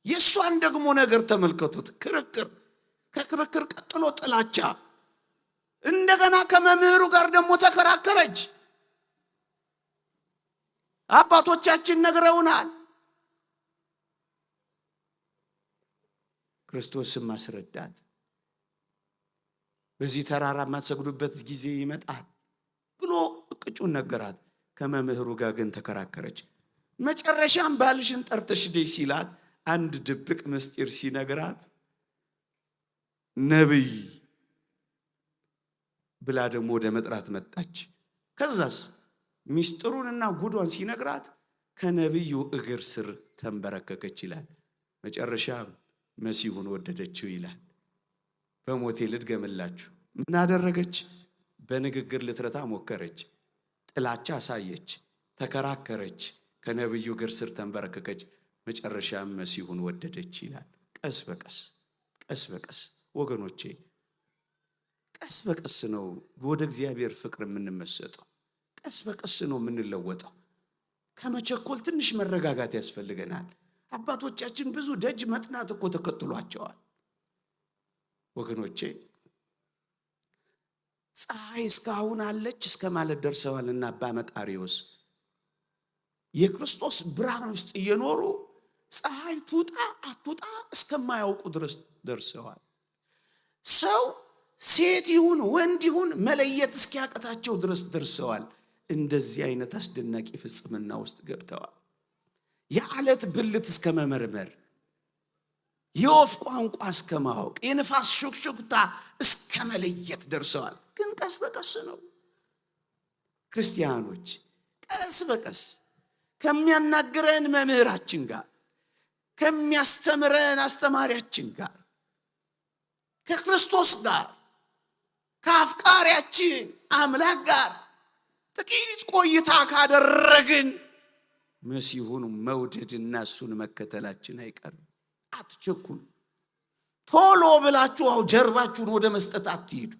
S1: የሷን ደግሞ ነገር ተመልከቱት። ክርክር፣ ከክርክር ቀጥሎ ጥላቻ። እንደገና ከመምህሩ ጋር ደግሞ ተከራከረች። አባቶቻችን ነግረውናል። ክርስቶስም ማስረዳት በዚህ ተራራ የማትሰግዱበት ጊዜ ይመጣል ብሎ እቅጩን ነገራት። ከመምህሩ ጋር ግን ተከራከረች። መጨረሻም ባልሽን ጠርተሽ ደይ ሲላት አንድ ድብቅ ምስጢር ሲነግራት ነብይ ብላ ደግሞ ወደ መጥራት መጣች። ከዛስ ምስጢሩንና ጉዷን ሲነግራት ከነብዩ እግር ስር ተንበረከከች ይላል። መጨረሻ መሲሁን ወደደችው ይላል። በሞቴ ልድገምላችሁ። ምን አደረገች? በንግግር ልትረታ ሞከረች፣ ጥላቻ አሳየች፣ ተከራከረች፣ ከነብዩ እግር ስር ተንበረከከች፣ መጨረሻም መሲሁን ወደደች ይላል። ቀስ በቀስ ወገኖቼ፣ ቀስ በቀስ ነው ወደ እግዚአብሔር ፍቅር የምንመሰጠው። ቀስ በቀስ ነው የምንለወጠው። ከመቸኮል ትንሽ መረጋጋት ያስፈልገናል። አባቶቻችን ብዙ ደጅ መጥናት እኮ ተከትሏቸዋል ወገኖቼ። ፀሐይ እስካሁን አለች እስከ ማለት ደርሰዋልና አባ መቃርዮስ የክርስቶስ ብርሃን ውስጥ እየኖሩ ፀሐይ ትውጣ አትውጣ እስከማያውቁ ድረስ ደርሰዋል። ሰው ሴት ይሁን ወንድ ይሁን መለየት እስኪያቀታቸው ድረስ ደርሰዋል። እንደዚህ አይነት አስደናቂ ፍጽምና ውስጥ ገብተዋል። የዓለት ብልት እስከ መመርመር፣ የወፍ ቋንቋ እስከ ማወቅ፣ የንፋስ ሹክሹክታ እስከ መለየት ደርሰዋል። ግን ቀስ በቀስ ነው ክርስቲያኖች። ቀስ በቀስ ከሚያናግረን መምህራችን ጋር፣ ከሚያስተምረን አስተማሪያችን ጋር፣ ከክርስቶስ ጋር፣ ከአፍቃሪያችን አምላክ ጋር ጥቂት ቆይታ ካደረግን መሲሁን መውደድና እሱን መከተላችን አይቀርም። አትቸኩሉ። ቶሎ ብላችሁ ጀርባችሁን ወደ መስጠት አትሂዱ።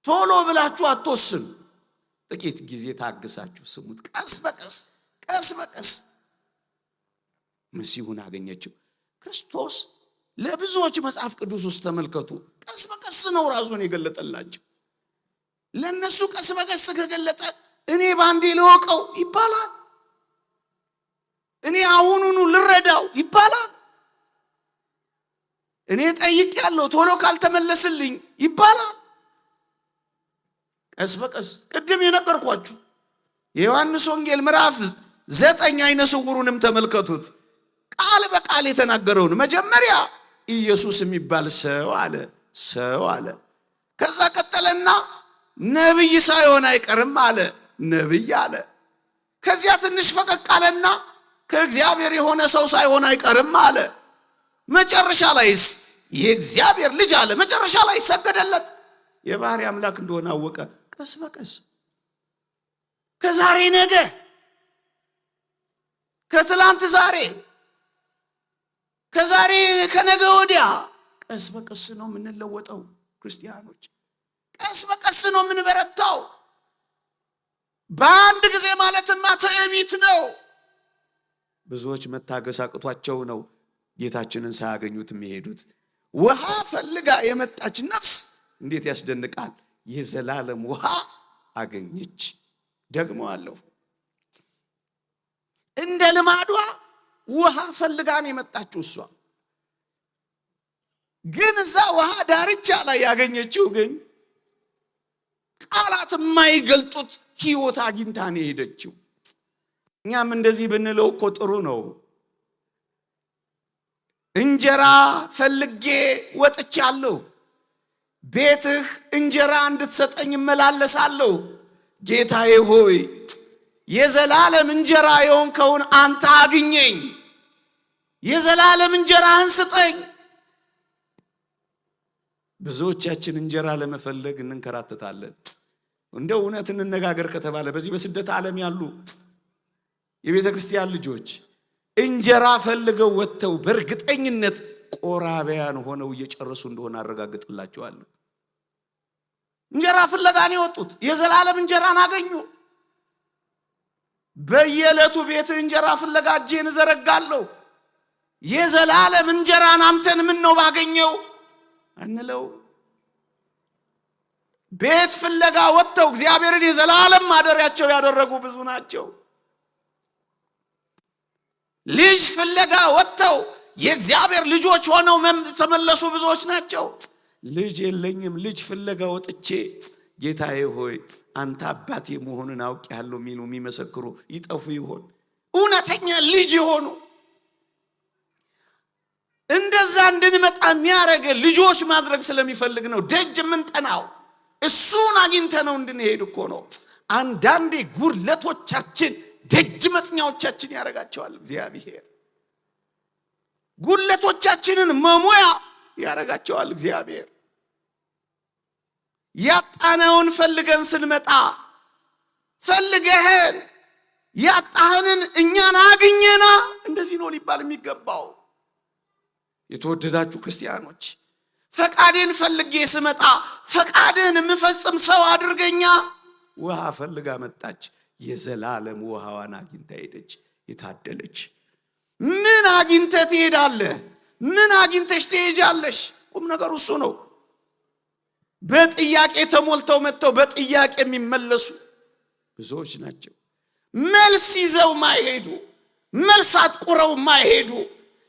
S1: ቶሎ ብላችሁ አትወስኑ። ጥቂት ጊዜ ታግሳችሁ ስሙት። ቀስ በቀስ መሲሁን አገኘችው። ክርስቶስ ለብዙዎች መጽሐፍ ቅዱስ ውስጥ ተመልከቱ፣ ቀስ በቀስ ነው ራሱን የገለጠላቸው። ለነሱ ቀስ በቀስ ከገለጠ እኔ ባንዴ ልወቀው ይባላል። እኔ አሁኑኑ ልረዳው ይባላል። እኔ ጠይቄያለሁ ቶሎ ካልተመለስልኝ ይባላል። ቀስ በቀስ ቅድም የነገርኳችሁ የዮሐንስ ወንጌል ምዕራፍ 9 አይነ ስውሩንም ተመልከቱት። ቃል በቃል የተናገረውን መጀመሪያ ኢየሱስ የሚባል ሰው አለ። ከዛ ቀጠለና ነብይ ሳይሆን አይቀርም አለ። ነብይ አለ። ከዚያ ትንሽ ፈቀቅ አለና ከእግዚአብሔር የሆነ ሰው ሳይሆን አይቀርም አለ። መጨረሻ ላይስ የእግዚአብሔር ልጅ አለ። መጨረሻ ላይ ሰገደለት። የባህሪ አምላክ እንደሆነ አወቀ። ቀስ በቀስ ከዛሬ ነገ፣ ከትላንት ዛሬ፣ ከዛሬ ከነገ ወዲያ ቀስ በቀስ ነው የምንለወጠው ክርስቲያኖች። ቀስ በቀስ ነው የምንበረታው። በአንድ ጊዜ ማለትማ ትዕቢት ነው። ብዙዎች መታገስ አቅቷቸው ነው ጌታችንን ሳያገኙት የሚሄዱት። ውሃ ፈልጋ የመጣች ነፍስ እንዴት ያስደንቃል! የዘላለም ውሃ አገኘች። ደግሞ አለው እንደ ልማዷ ውሃ ፈልጋን የመጣችው እሷ ግን እዛ ውሃ ዳርቻ ላይ ያገኘችው ግን ቃላት የማይገልጡት ሕይወት አግኝታ ነው የሄደችው። እኛም እንደዚህ ብንለው እኮ ጥሩ ነው። እንጀራ ፈልጌ ወጥቻለሁ፣ ቤትህ እንጀራ እንድትሰጠኝ እመላለሳለሁ። ጌታዬ ሆይ የዘላለም እንጀራ የሆንከውን አንተ አግኘኝ፣ የዘላለም እንጀራህን ስጠኝ። ብዙዎቻችን እንጀራ ለመፈለግ እንንከራተታለን። እንደው እውነት እንነጋገር ከተባለ በዚህ በስደት ዓለም ያሉ የቤተ ክርስቲያን ልጆች እንጀራ ፈልገው ወጥተው በእርግጠኝነት ቆራቢያን ሆነው እየጨረሱ እንደሆነ አረጋግጥላቸዋለሁ። እንጀራ ፍለጋ ነው የወጡት። የዘላለም እንጀራን አገኙ። በየዕለቱ ቤት እንጀራ ፍለጋ እጄን እዘረጋለሁ። የዘላለም እንጀራን አንተን ምን ነው ባገኘው አንለው። ቤት ፍለጋ ወጥተው እግዚአብሔርን የዘላለም ማደሪያቸው ያደረጉ ብዙ ናቸው። ልጅ ፍለጋ ወጥተው የእግዚአብሔር ልጆች ሆነው ተመለሱ ብዙዎች ናቸው። ልጅ የለኝም ልጅ ፍለጋ ወጥቼ ጌታዬ ሆይ አንተ አባቴ መሆንን አውቄያለሁ የሚሉ የሚመሰክሩ ይጠፉ ይሆን? እውነተኛ ልጅ የሆኑ እንደዛ እንድንመጣ የሚያረገ ልጆች ማድረግ ስለሚፈልግ ነው ደጅ የምንጠናው። እሱን አግኝተነው እንድንሄድ እኮ ነው። አንዳንዴ ጉድለቶቻችን ደጅ መጥኛዎቻችን ያረጋቸዋል እግዚአብሔር። ጉድለቶቻችንን መሙያ ያረጋቸዋል እግዚአብሔር። ያጣነውን ፈልገን ስንመጣ ፈልገህን ያጣህንን እኛን አግኘና እንደዚህ ነው ሊባል የሚገባው። የተወደዳችሁ ክርስቲያኖች ፈቃዴን ፈልጌ ስመጣ ፈቃድህን የምፈጽም ሰው አድርገኛ። ውሃ ፈልጋ መጣች። የዘላለም ውሃዋን አግኝታ ሄደች። የታደለች። ምን አግኝተህ ትሄዳለህ? ምን አግኝተሽ ትሄጃለሽ? ቁም ነገሩ እሱ ነው። በጥያቄ ተሞልተው መጥተው በጥያቄ የሚመለሱ ብዙዎች ናቸው። መልስ ይዘው ማይሄዱ፣ መልስ አጥቁረው ማይሄዱ፣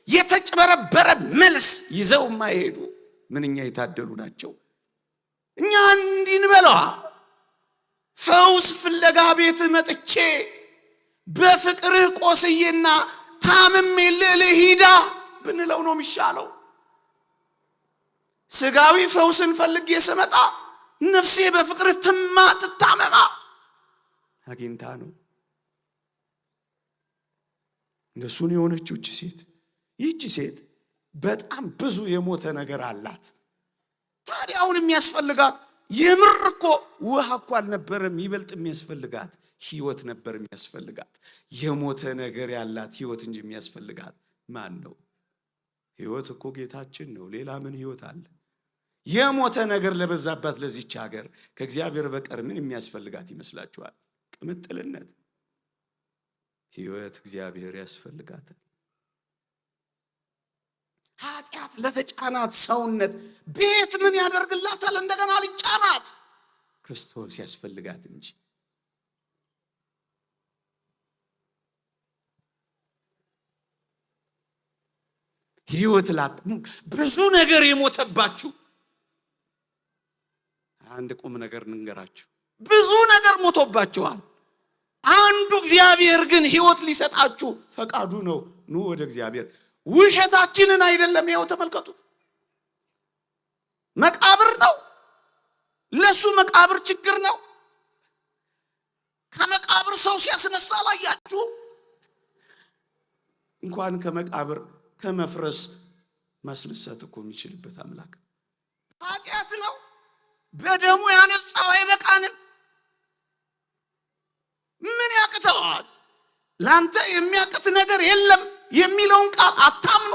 S1: የተጨበረበረ መልስ ይዘው ማይሄዱ ምንኛ የታደሉ ናቸው። እኛ እንዲንበላ ፈውስ ፍለጋ ቤት መጥቼ በፍቅርህ ቆስዬና ታምሜ ልሂዳ ብንለው ነው የሚሻለው። ስጋዊ ፈውስን ፈልጌ ስመጣ ነፍሴ በፍቅርህ ትታመማ አግኝታ ነው። እንደሱን የሆነችው ይህች ሴት በጣም ብዙ የሞተ ነገር አላት። ታዲያ አሁን የሚያስፈልጋት የምር እኮ ውሃ እኮ አልነበረም። ይበልጥ የሚያስፈልጋት ሕይወት ነበር የሚያስፈልጋት። የሞተ ነገር ያላት ሕይወት እንጂ የሚያስፈልጋት ማን ነው? ሕይወት እኮ ጌታችን ነው። ሌላ ምን ሕይወት አለ? የሞተ ነገር ለበዛባት ለዚች ሀገር ከእግዚአብሔር በቀር ምን የሚያስፈልጋት ይመስላችኋል? ቅምጥልነት። ሕይወት እግዚአብሔር ያስፈልጋታል። ኃጢአት ለተጫናት ሰውነት ቤት ምን ያደርግላታል? እንደገና ሊጫናት ክርስቶስ ያስፈልጋት እንጂ። ሕይወት ብዙ ነገር የሞተባችሁ አንድ ቁም ነገር እንንገራችሁ። ብዙ ነገር ሞቶባችኋል። አንዱ እግዚአብሔር ግን ሕይወት ሊሰጣችሁ ፈቃዱ ነው። ኑ ወደ እግዚአብሔር። ውሸታችንን አይደለም። ይኸው ተመልከቱት። መቃብር ነው ለሱ። መቃብር ችግር ነው። ከመቃብር ሰው ሲያስነሳ ላያችሁ። እንኳን ከመቃብር ከመፍረስ ማስነሳት እኮ የሚችልበት አምላክ። ኃጢአት ነው በደሙ ያነጻው አይበቃንም? ምን ያቅተዋል? ላንተ የሚያቅት ነገር የለም የሚለውን ቃል አታምኑ።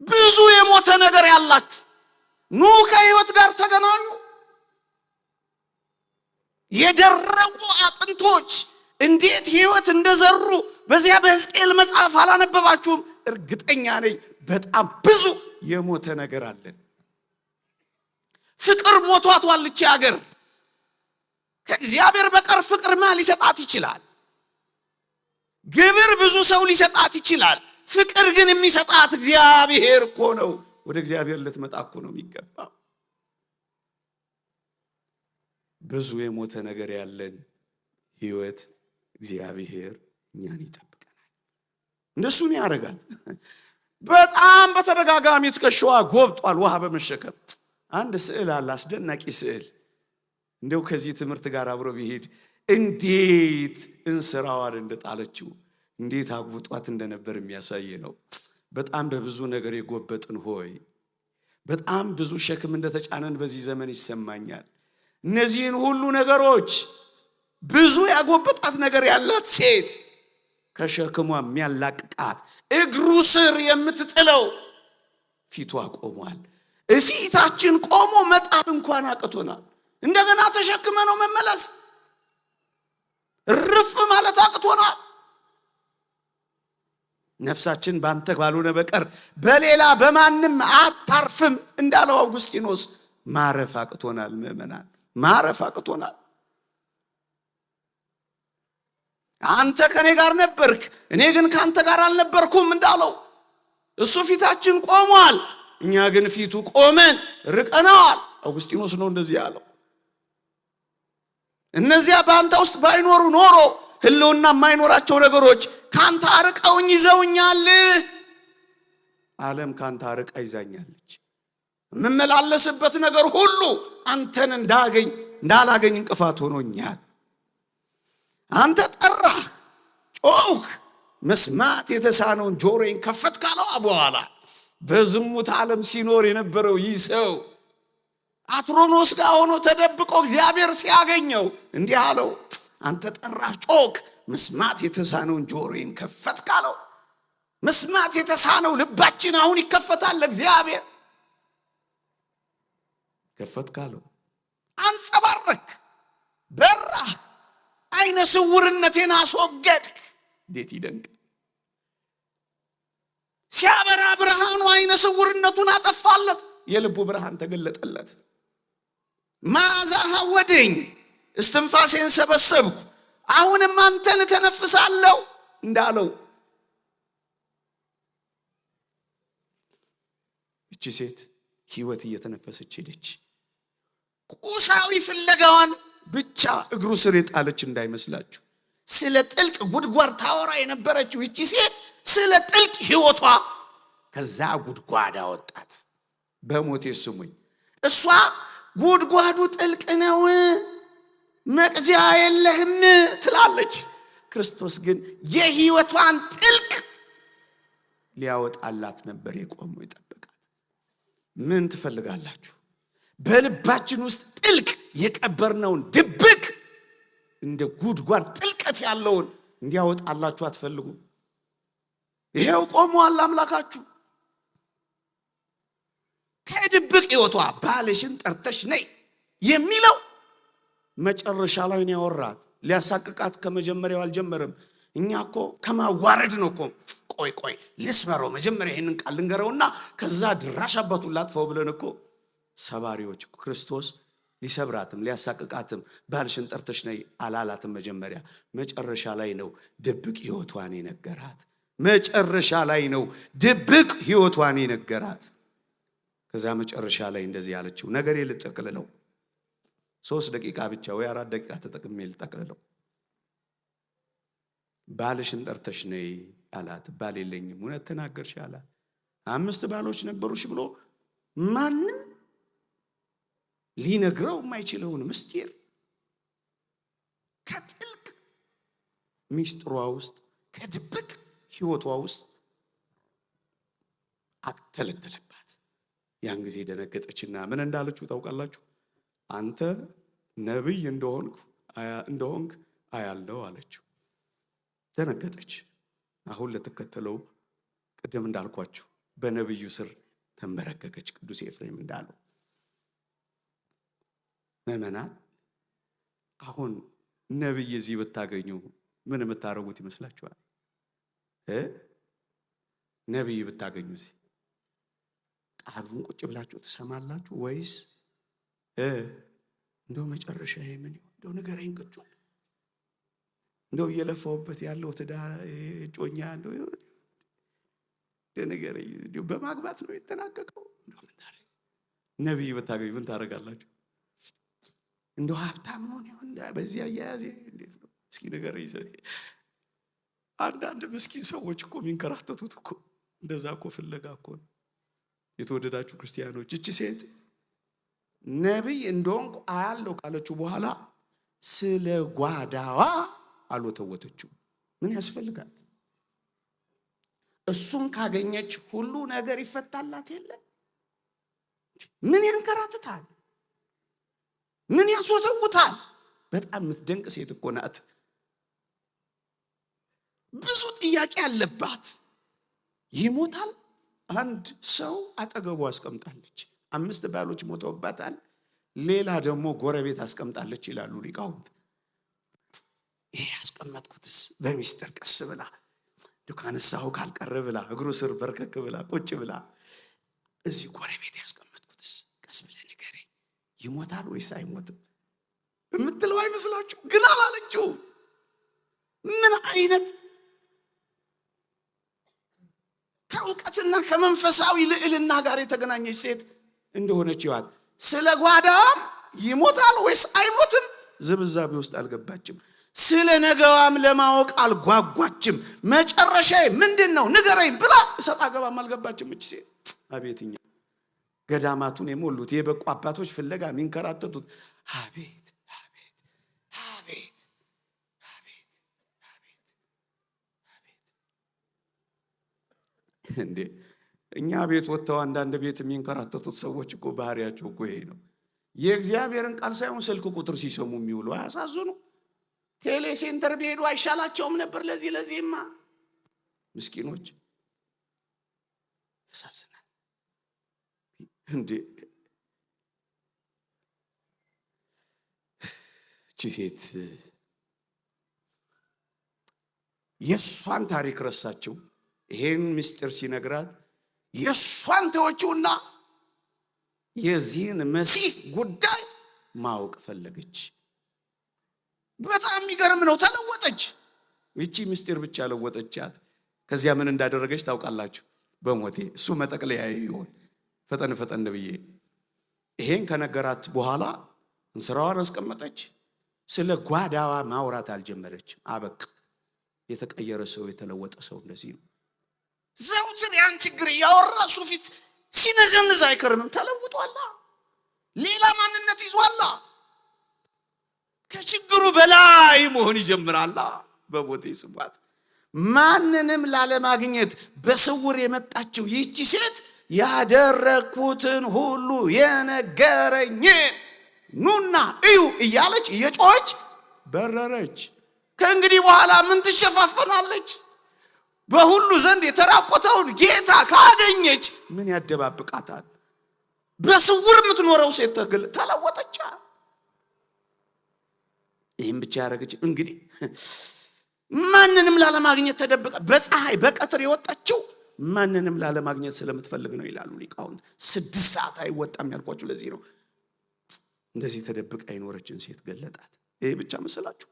S1: ብዙ የሞተ ነገር ያላችሁ ኑ ከሕይወት ጋር ተገናኙ። የደረቁ አጥንቶች እንዴት ሕይወት እንደዘሩ በዚያ በሕዝቅኤል መጽሐፍ አላነበባችሁም? እርግጠኛ ነኝ በጣም ብዙ የሞተ ነገር አለን። ፍቅር ሞቷቷል እቺ ሀገር። ከእግዚአብሔር በቀር ፍቅር ማን ሊሰጣት ይችላል? ግብር ብዙ ሰው ሊሰጣት ይችላል። ፍቅር ግን የሚሰጣት እግዚአብሔር እኮ ነው። ወደ እግዚአብሔር ልትመጣ እኮ ነው የሚገባው። ብዙ የሞተ ነገር ያለን ሕይወት እግዚአብሔር እኛን ይጠብቀናል። እንደሱን ያደርጋል። በጣም በተደጋጋሚ ትከሻዋ ጎብጧል ውሃ በመሸከም። አንድ ስዕል አለ፣ አስደናቂ ስዕል። እንደው ከዚህ ትምህርት ጋር አብሮ ቢሄድ እንዴት እንስራዋን እንደጣለችው እንዴት አጉጧት እንደነበር የሚያሳይ ነው። በጣም በብዙ ነገር የጎበጥን ሆይ በጣም ብዙ ሸክም እንደተጫነን በዚህ ዘመን ይሰማኛል። እነዚህን ሁሉ ነገሮች ብዙ ያጎበጣት ነገር ያላት ሴት ከሸክሟ የሚያላቅቃት እግሩ ስር የምትጥለው ፊቷ ቆሟል። እፊታችን ቆሞ መጣል እንኳን አቅቶናል። እንደገና ተሸክመ ነው መመለስ ርፍ ማለት አቅቶናል። ነፍሳችን ባንተ ባልሆነ በቀር በሌላ በማንም አታርፍም እንዳለው አውግስጢኖስ ማረፍ አቅቶናል። ምእመናን ማረፍ አቅቶናል። አንተ ከኔ ጋር ነበርክ፣ እኔ ግን ካንተ ጋር አልነበርኩም እንዳለው እሱ ፊታችን ቆሟል፣ እኛ ግን ፊቱ ቆመን ርቀናል። አውግስጢኖስ ነው እንደዚህ ያለው። እነዚያ በአንተ ውስጥ ባይኖሩ ኖሮ ህልውና የማይኖራቸው ነገሮች ካንተ አርቀውኝ ይዘውኛል። ዓለም ካንተ አርቃ ይዛኛለች። የምመላለስበት ነገር ሁሉ አንተን እንዳላገኝ እንቅፋት ሆኖኛል። አንተ ጠራህ፣ ጮክ፣ መስማት የተሳነውን ጆሮዬን ከፈት ካለው በኋላ በዝሙት ዓለም ሲኖር የነበረው ይህ ሰው አትሮኖስ ጋር ሆኖ ተደብቆ እግዚአብሔር ሲያገኘው እንዲህ አለው፣ አንተ ጠራህ፣ ጮክ፣ መስማት የተሳነውን ጆሮዬን ከፈት ካለው። መስማት የተሳነው ልባችን አሁን ይከፈታል ለእግዚአብሔር። ከፈት ካለው አንጸባረክ፣ በራህ፣ አይነ ስውርነቴን አስወገድክ። እንዴት ይደንቅ! ሲያበራ ብርሃኑ አይነ ስውርነቱን አጠፋለት፣ የልቡ ብርሃን ተገለጠለት። መዓዛህ አወደኝ፣ እስትንፋሴን ሰበሰብኩ፣ አሁንም አንተን ተነፍሳለሁ እንዳለው እቺ ሴት ሕይወት እየተነፈሰች ሄደች። ቁሳዊ ፍለጋዋን ብቻ እግሩ ስር የጣለች እንዳይመስላችሁ። ስለ ጥልቅ ጉድጓድ ታወራ የነበረችው እቺ ሴት ስለ ጥልቅ ሕይወቷ ከዛ ጉድጓድ አወጣት። በሞቴ ስሙኝ፣ እሷ ጉድጓዱ ጥልቅ ነው መቅጃ የለህም ትላለች። ክርስቶስ ግን የሕይወቷን ጥልቅ ሊያወጣላት ነበር የቆመው የጠበቃት። ምን ትፈልጋላችሁ? በልባችን ውስጥ ጥልቅ የቀበርነውን ድብቅ እንደ ጉድጓድ ጥልቀት ያለውን እንዲያወጣላችሁ አትፈልጉ? ይሄው ቆሟል አምላካችሁ። ከድብቅ ሕይወቷ ባልሽን ጠርተሽ ነይ የሚለው መጨረሻ ላይ ነው ያወራት። ሊያሳቅቃት ከመጀመሪያው አልጀመረም። እኛ እኮ ከማዋረድ ነው እኮ ቆይ ልስመረው መጀመሪያ ይሄንን ቃል ልንገረውና ከዛ ድራሽ አባቱን ላጥፈው ብለን እኮ ሰባሪዎች። ክርስቶስ ሊሰብራትም ሊያሳቅቃትም ባልሽን ጠርተሽ ነይ አላላትም። መጨረሻ ላይ ነው ድብቅ ሕይወቷን የነገራት። መጨረሻ ላይ ነው ድብቅ ሕይወቷን የነገራት። ከዛ መጨረሻ ላይ እንደዚህ ያለችው ነገሬ ልጠቅልለው 3 ደቂቃ ብቻ ወይ 4 ደቂቃ ተጠቅሜ ልጠቅልለው። ባልሽን ጠርተሽ ነይ አላት። ባል የለኝም። እውነት ተናገርሽ አላት። 5 ባሎች ነበሩሽ ብሎ ማንም ሊነግረው የማይችለውን ምስጢር ከጥልቅ ሚስጥሯ ውስጥ ከድብቅ ሕይወቷ ውስጥ አተለተለባት። ያን ጊዜ ደነገጠችና ምን እንዳለችው ታውቃላችሁ? አንተ ነብይ እንደሆንክ አያለው አለችው። ደነገጠች። አሁን ለተከተለው ቅድም እንዳልኳችሁ በነብዩ ስር ተንበረከከች። ቅዱስ ኤፍሬም እንዳለው ምእመናን አሁን ነብይ እዚህ ብታገኙ ምን የምታረጉት ይመስላችኋል? ነብይ ብታገኙ እዚህ ቃሉን ቁጭ ብላችሁ ትሰማላችሁ ወይስ እንደው መጨረሻ ምን ይሆን እንደው ንገረኝ ቁጭ እንደው እየለፋውበት ያለው ትዳር እጮኛ እንደው ንገረኝ እንደው በማግባት ነው የተናቀቀው እንደው ምን ታረግ? ነብይ ብታገኙ ምን ታረጋላችሁ? እንደው ሀብታም ነው ይሁን በዚህ አያያዜ እንዴት ነው እስኪ ንገረኝ። አንዳንድ ምስኪን ሰዎች እኮ የሚንከራተቱት እኮ እንደዛ እኮ ፍለጋ እኮ ነው። የተወደዳችሁ ክርስቲያኖች እቺ ሴት ነብይ እንደሆንኩ አያለው ካለችው በኋላ ስለ ጓዳዋ አልወተወተችው። ምን ያስፈልጋል? እሱን ካገኘች ሁሉ ነገር ይፈታላት የለ? ምን ያንከራትታል? ምን ያስወተውታል? በጣም የምትደንቅ ሴት እኮ ናት። ብዙ ጥያቄ አለባት። ይሞታል። አንድ ሰው አጠገቡ አስቀምጣለች። 5 ባሎች ሞተውባታል። ሌላ ደግሞ ጎረቤት አስቀምጣለች ይላሉ ሊቃውንት። ይሄ ያስቀመጥኩትስ በሚስጥር ቀስ ብላ ዱካንሳው ካልቀረ ብላ እግሩ ስር በርከክ ብላ ቁጭ ብላ እዚህ ጎረቤት ያስቀመጥኩትስ ቀስ ብለህ ንገረኝ ይሞታል ወይስ አይሞትም የምትለው አይመስላችሁ? ግን አላለችው። ምን አይነት ከእውቀትና ከመንፈሳዊ ልዕልና ጋር የተገናኘች ሴት እንደሆነች ይዋል። ስለ ጓዳዋም ይሞታል ወይስ አይሞትም ዝብዛቤ ውስጥ አልገባችም። ስለ ነገዋም ለማወቅ አልጓጓችም። መጨረሻ ምንድነው ንገረኝ ብላ እሰጥ አገባም አልገባችም እቺ ሴት። አቤትኛ ገዳማቱን የሞሉት የበቁ አባቶች ፍለጋ የሚንከራተቱት አቤት አቤት አቤት አቤት አቤት አቤት እንዴ! እኛ ቤት ወጥተው አንዳንድ ቤት የሚንከራተቱት ሰዎች እኮ ባህሪያቸው እኮ ይሄ ነው። የእግዚአብሔርን ቃል ሳይሆን ስልክ ቁጥር ሲሰሙ የሚውሉ አያሳዝኑ? ቴሌ ሴንተር ቢሄዱ አይሻላቸውም ነበር? ለዚህማ ምስኪኖች ያሳዝናል እንዴ! እቺ ሴት የሷን ታሪክ ረሳችው። ይሄን ምስጢር ሲነግራት የሷን ተወችውና የዚህን መሲህ ጉዳይ ማወቅ ፈለገች። በጣም የሚገርም ነው። ተለወጠች። እቺ ምስጢር ብቻ ለወጠቻት። ከዚያ ምን እንዳደረገች ታውቃላችሁ? በሞቴ እሱ መጠቅለያ ይሆን ፈጠን ፈጠን ብዬ ይሄን ከነገራት በኋላ እንስራዋን አስቀመጠች። ስለ ጓዳዋ ማውራት አልጀመረች። አበቃ። የተቀየረ ሰው የተለወጠ ሰው እንደዚህ ነው። ዘውትር ያን ችግር ያወራ እሱ ፊት ሲነዘንዝ አይከርምም። ተለውጧላ። ሌላ ማንነት ይዟላ። ከችግሩ በላይ መሆን ይጀምራላ። በሞቴ ስሟት። ማንንም ላለማግኘት በስውር የመጣችው ይህቺ ሴት ያደረኩትን ሁሉ የነገረኝ ኑና እዩ እያለች እየጮኸች በረረች። ከእንግዲህ በኋላ ምን ትሸፋፈናለች? በሁሉ ዘንድ የተራቆተውን ጌታ ካገኘች ምን ያደባብቃታል? በስውር የምትኖረው ሴት ተለወጠች። ይህም ብቻ ያደረገች እንግዲህ ማንንም ላለማግኘት ተደብቃ በፀሐይ በቀትር የወጣችው ማንንም ላለማግኘት ስለምትፈልግ ነው ይላሉ ሊቃውንት። 6 ሰዓት አይወጣም ያልኳችሁ ለዚህ ነው። እንደዚህ ተደብቃ የኖረችን ሴት ገለጣት። ይሄ ብቻ መሰላችሁ?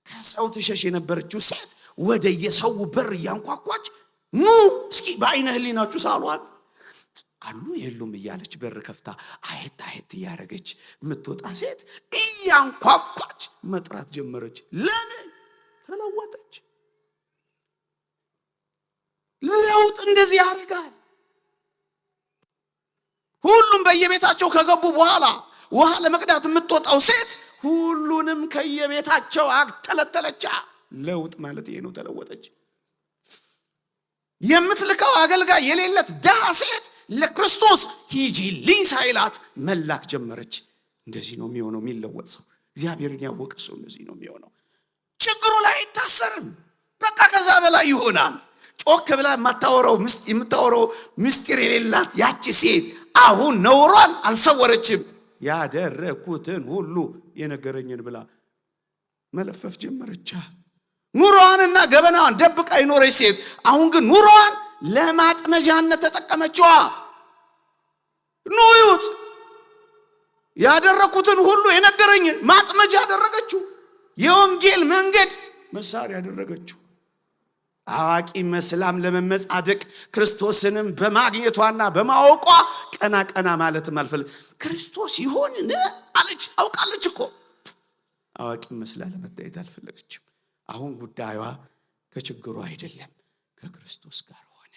S1: ከሰው ትሸሽ የነበረችው ሴት ወደ የሰው በር እያንኳኳች ኑ እስኪ በአይነ ህሊናችሁ ሳሏት አሉ የሉም እያለች በር ከፍታ አየት አየት እያደረገች የምትወጣ ሴት እያንኳኳች መጥራት ጀመረች። ለምን? ተለወጠች። ለውጥ እንደዚህ ያደርጋል። ሁሉም በየቤታቸው ከገቡ በኋላ ውሃ ለመቅዳት የምትወጣው ሴት ሁሉንም ከየቤታቸው አተለተለቻ። ለውጥ ማለት ይሄ ነው። ተለወጠች። የምትልከው አገልጋይ የሌለት ደሃ ሴት ለክርስቶስ ሂጂልኝ ሳይላት መላክ ጀመረች። እንደዚህ ነው የሚሆነው። የሚለወጥ ሰው፣ እግዚአብሔርን ያወቀ ሰው እንደዚህ ነው የሚሆነው። ችግሩ ላይ አይታሰርም። በቃ ከዛ በላይ ይሆናል። ጮክ ብላ የምታወራው ምስጢር የሌላት ያቺ ሴት አሁን ነውሯን አልሰወረችም። ያደረኩትን ሁሉ የነገረኝን ብላ መለፈፍ ጀመረች። ኑሮዋንና ገበናዋን ደብቃ ይኖረች ሴት አሁን ግን ኑሮዋን ለማጥመጃነት ተጠቀመችዋ። ኑዩት ያደረኩትን ሁሉ የነገረኝን ማጥመጃ ያደረገችው፣ የወንጌል መንገድ መሳሪያ ያደረገችው። አዋቂ መስላም ለመመጻደቅ ክርስቶስንም በማግኘቷና በማወቋ ቀና ቀና ማለት ማልፈል ክርስቶስ ይሆንን አለች። አውቃለች እኮ አዋቂ መስላ ለመታየት አልፈለገችም። አሁን ጉዳዩዋ ከችግሩ አይደለም ከክርስቶስ ጋር ሆነ።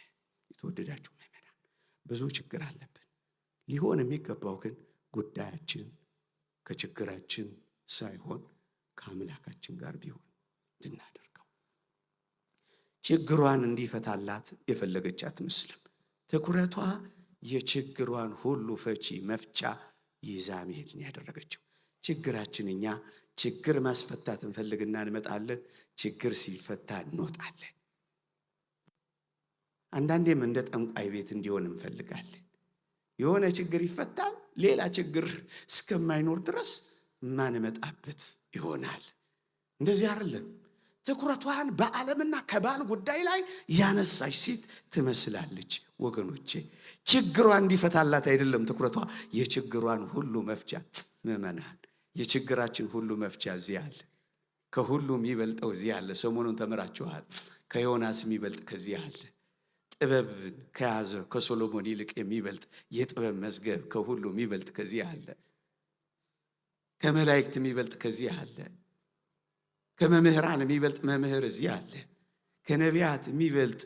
S1: የተወደዳችሁ ምእመናን ብዙ ችግር አለብን። ሊሆን የሚገባው ግን ጉዳያችን ከችግራችን ሳይሆን ከአምላካችን ጋር ቢሆን እንድናደርገው። ችግሯን እንዲፈታላት የፈለገች አትመስልም። ትኩረቷ የችግሯን ሁሉ ፈቺ መፍቻ ይዛ መሄድን ያደረገችው። ችግራችን እኛ ችግር ማስፈታት እንፈልግና እንመጣለን። ችግር ሲፈታ እንወጣለን። አንዳንዴም እንደ ጠንቋይ ቤት እንዲሆን እንፈልጋለን። የሆነ ችግር ይፈታል፣ ሌላ ችግር እስከማይኖር ድረስ ማንመጣበት ይሆናል። እንደዚህ አይደለም። ትኩረቷን በዓለምና ከባል ጉዳይ ላይ ያነሳች ሴት ትመስላለች። ወገኖቼ ችግሯ እንዲፈታላት አይደለም ትኩረቷ፣ የችግሯን ሁሉ መፍቻ። ምእመናን የችግራችን ሁሉ መፍቻ እዚህ አለ። ከሁሉም የሚበልጠው እዚህ አለ። ሰሞኑን ተምራችኋል። ከዮናስ የሚበልጥ ከዚህ አለ። ጥበብን ከያዘ ከሶሎሞን ይልቅ የሚበልጥ የጥበብ መዝገብ ከሁሉ የሚበልጥ ከዚህ አለ። ከመላእክት የሚበልጥ ከዚህ አለ። ከመምህራን የሚበልጥ መምህር እዚህ አለ። ከነቢያት የሚበልጥ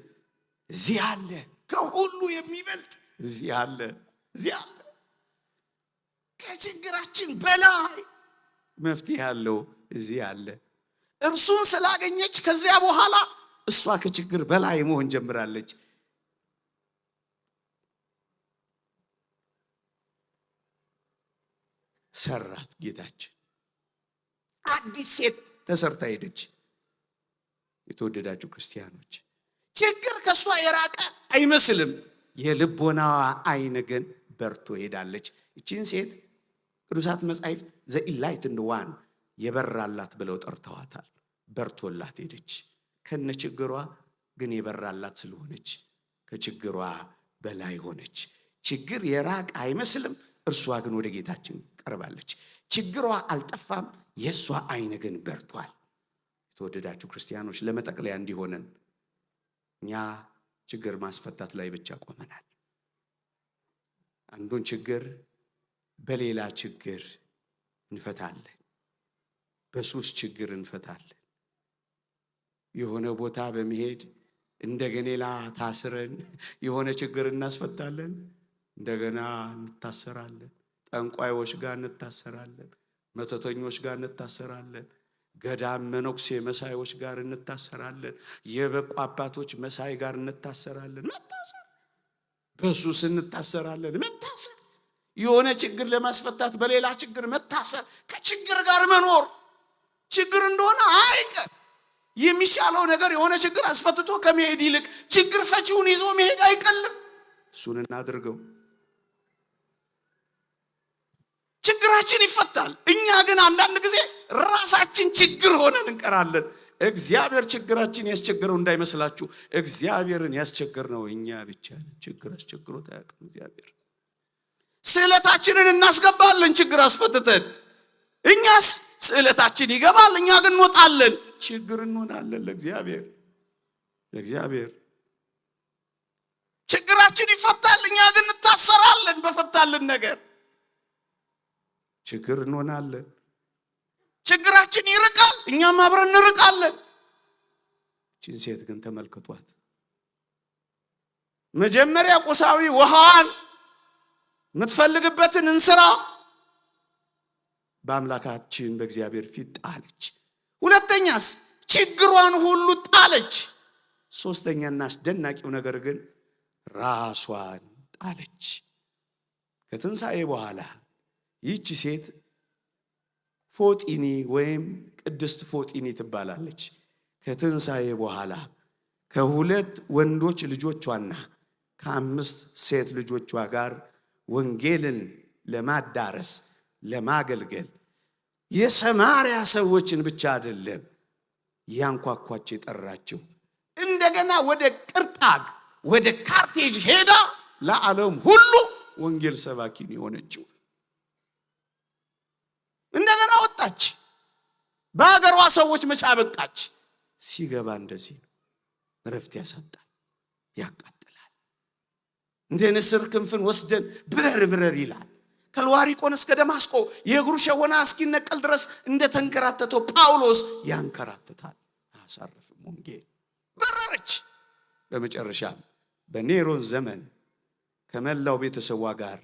S1: እዚህ አለ። ከሁሉ የሚበልጥ እዚህ አለ። እዚህ አለ። ከችግራችን በላይ መፍትሄ ያለው እዚህ አለ። እርሱን ስላገኘች ከዚያ በኋላ እሷ ከችግር በላይ መሆን ጀምራለች። ሰራት ጌታችን። አዲስ ሴት ተሰርታ ሄደች። የተወደዳችሁ ክርስቲያኖች ችግር ከሷ የራቀ አይመስልም። የልቦናዋ አይን ግን በርቶ ሄዳለች። እቺን ሴት ቅዱሳት መጻሕፍት ዘኢንላይትንድ ዋን የበራላት ብለው ጠርተዋታል። በርቶላት ሄደች። ከነ ችግሯ ግን የበራላት ስለሆነች ከችግሯ በላይ ሆነች። ችግር የራቀ አይመስልም። እርሷ ግን ወደ ጌታችን ቀርባለች። ችግሯ አልጠፋም፣ የእሷ አይን ግን በርቷል። የተወደዳችሁ ክርስቲያኖች ለመጠቅለያ እንዲሆነን እኛ ችግር ማስፈታት ላይ ብቻ ቆመናል። አንዱን ችግር በሌላ ችግር እንፈታለን። በሱስ ችግር እንፈታለን። የሆነ ቦታ በመሄድ እንደገና ታስረን የሆነ ችግር እናስፈታለን። እንደገና እንታሰራለን። ጠንቋዮች ጋር እንታሰራለን። መተተኞች ጋር እንታሰራለን። ገዳም መነኩሴ መሳዮች ጋር እንታሰራለን። የበቁ አባቶች መሳይ ጋር እንታሰራለን። መታሰር፣ በሱስ እንታሰራለን። መታሰር፣ የሆነ ችግር ለማስፈታት በሌላ ችግር መታሰር፣ ከችግር ጋር መኖር ችግር እንደሆነ አይቀር። የሚሻለው ነገር የሆነ ችግር አስፈትቶ ከመሄድ ይልቅ ችግር ፈቺውን ይዞ መሄድ አይቀልም። እሱን እናድርገው። ችግራችን ይፈታል። እኛ ግን አንዳንድ ጊዜ ራሳችን ችግር ሆነን እንቀራለን። እግዚአብሔር ችግራችን ያስቸገረው እንዳይመስላችሁ። እግዚአብሔርን ያስቸገርነው እኛ ብቻ ነን። ችግር አስቸግሮት አያውቅም እግዚአብሔር። ስዕለታችንን እናስገባለን ችግር አስፈትተን። እኛስ ስዕለታችን ይገባል፣ እኛ ግን እንወጣለን። ችግር እንሆናለን ለእግዚአብሔር። ችግራችን ይፈታል፣ እኛ ግን እንታሰራለን በፈታልን ነገር። ችግር እንሆናለን። ችግራችን ይርቃል፣ እኛም አብረን እንርቃለን። እቺን ሴት ግን ተመልክቷት። መጀመሪያ ቁሳዊ ውሃን የምትፈልግበትን እንስራ በአምላካችን በእግዚአብሔር ፊት ጣለች። ሁለተኛስ ችግሯን ሁሉ ጣለች። ሶስተኛና አስደናቂው ነገር ግን ራሷን ጣለች። ከትንሣኤ በኋላ ይህች ሴት ፎጢኒ ወይም ቅድስት ፎጢኒ ትባላለች። ከትንሣኤ በኋላ ከሁለት ወንዶች ልጆቿና ከአምስት ሴት ልጆቿ ጋር ወንጌልን ለማዳረስ ለማገልገል የሰማርያ ሰዎችን ብቻ አይደለም ያንኳኳቸው የጠራቸው፣ እንደገና ወደ ቅርጣግ ወደ ካርቴጅ ሄዳ ለዓለም ሁሉ ወንጌል ሰባኪን የሆነችው እንደገና ወጣች። በአገሯ ሰዎች መቻ በቃች። ሲገባ እንደዚህ ነው። ረፍት ያሳጣል፣ ያቃጥላል። እንደ ንስር ክንፍን ወስደን ብረር ይላል። ከልዋሪቆን እስከ ደማስቆ የእግሩ ሸወና እስኪነቀል ድረስ እንደተንከራተተው ጳውሎስ ያንከራተታል። አሳርፍም ወንጌል በረረች። በመጨረሻም በኔሮን ዘመን ከመላው ቤተሰቧ ጋር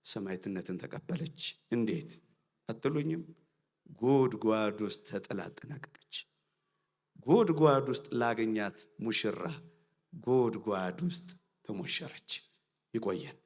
S1: ሰማዕትነትን ተቀበለች። እንዴት አትሉኝም? ጉድጓድ ውስጥ ተጥላ ተጠናቀቀች። ጉድጓድ ውስጥ ላገኛት ሙሽራ ጉድጓድ ውስጥ ተሞሸረች። ይቆየን።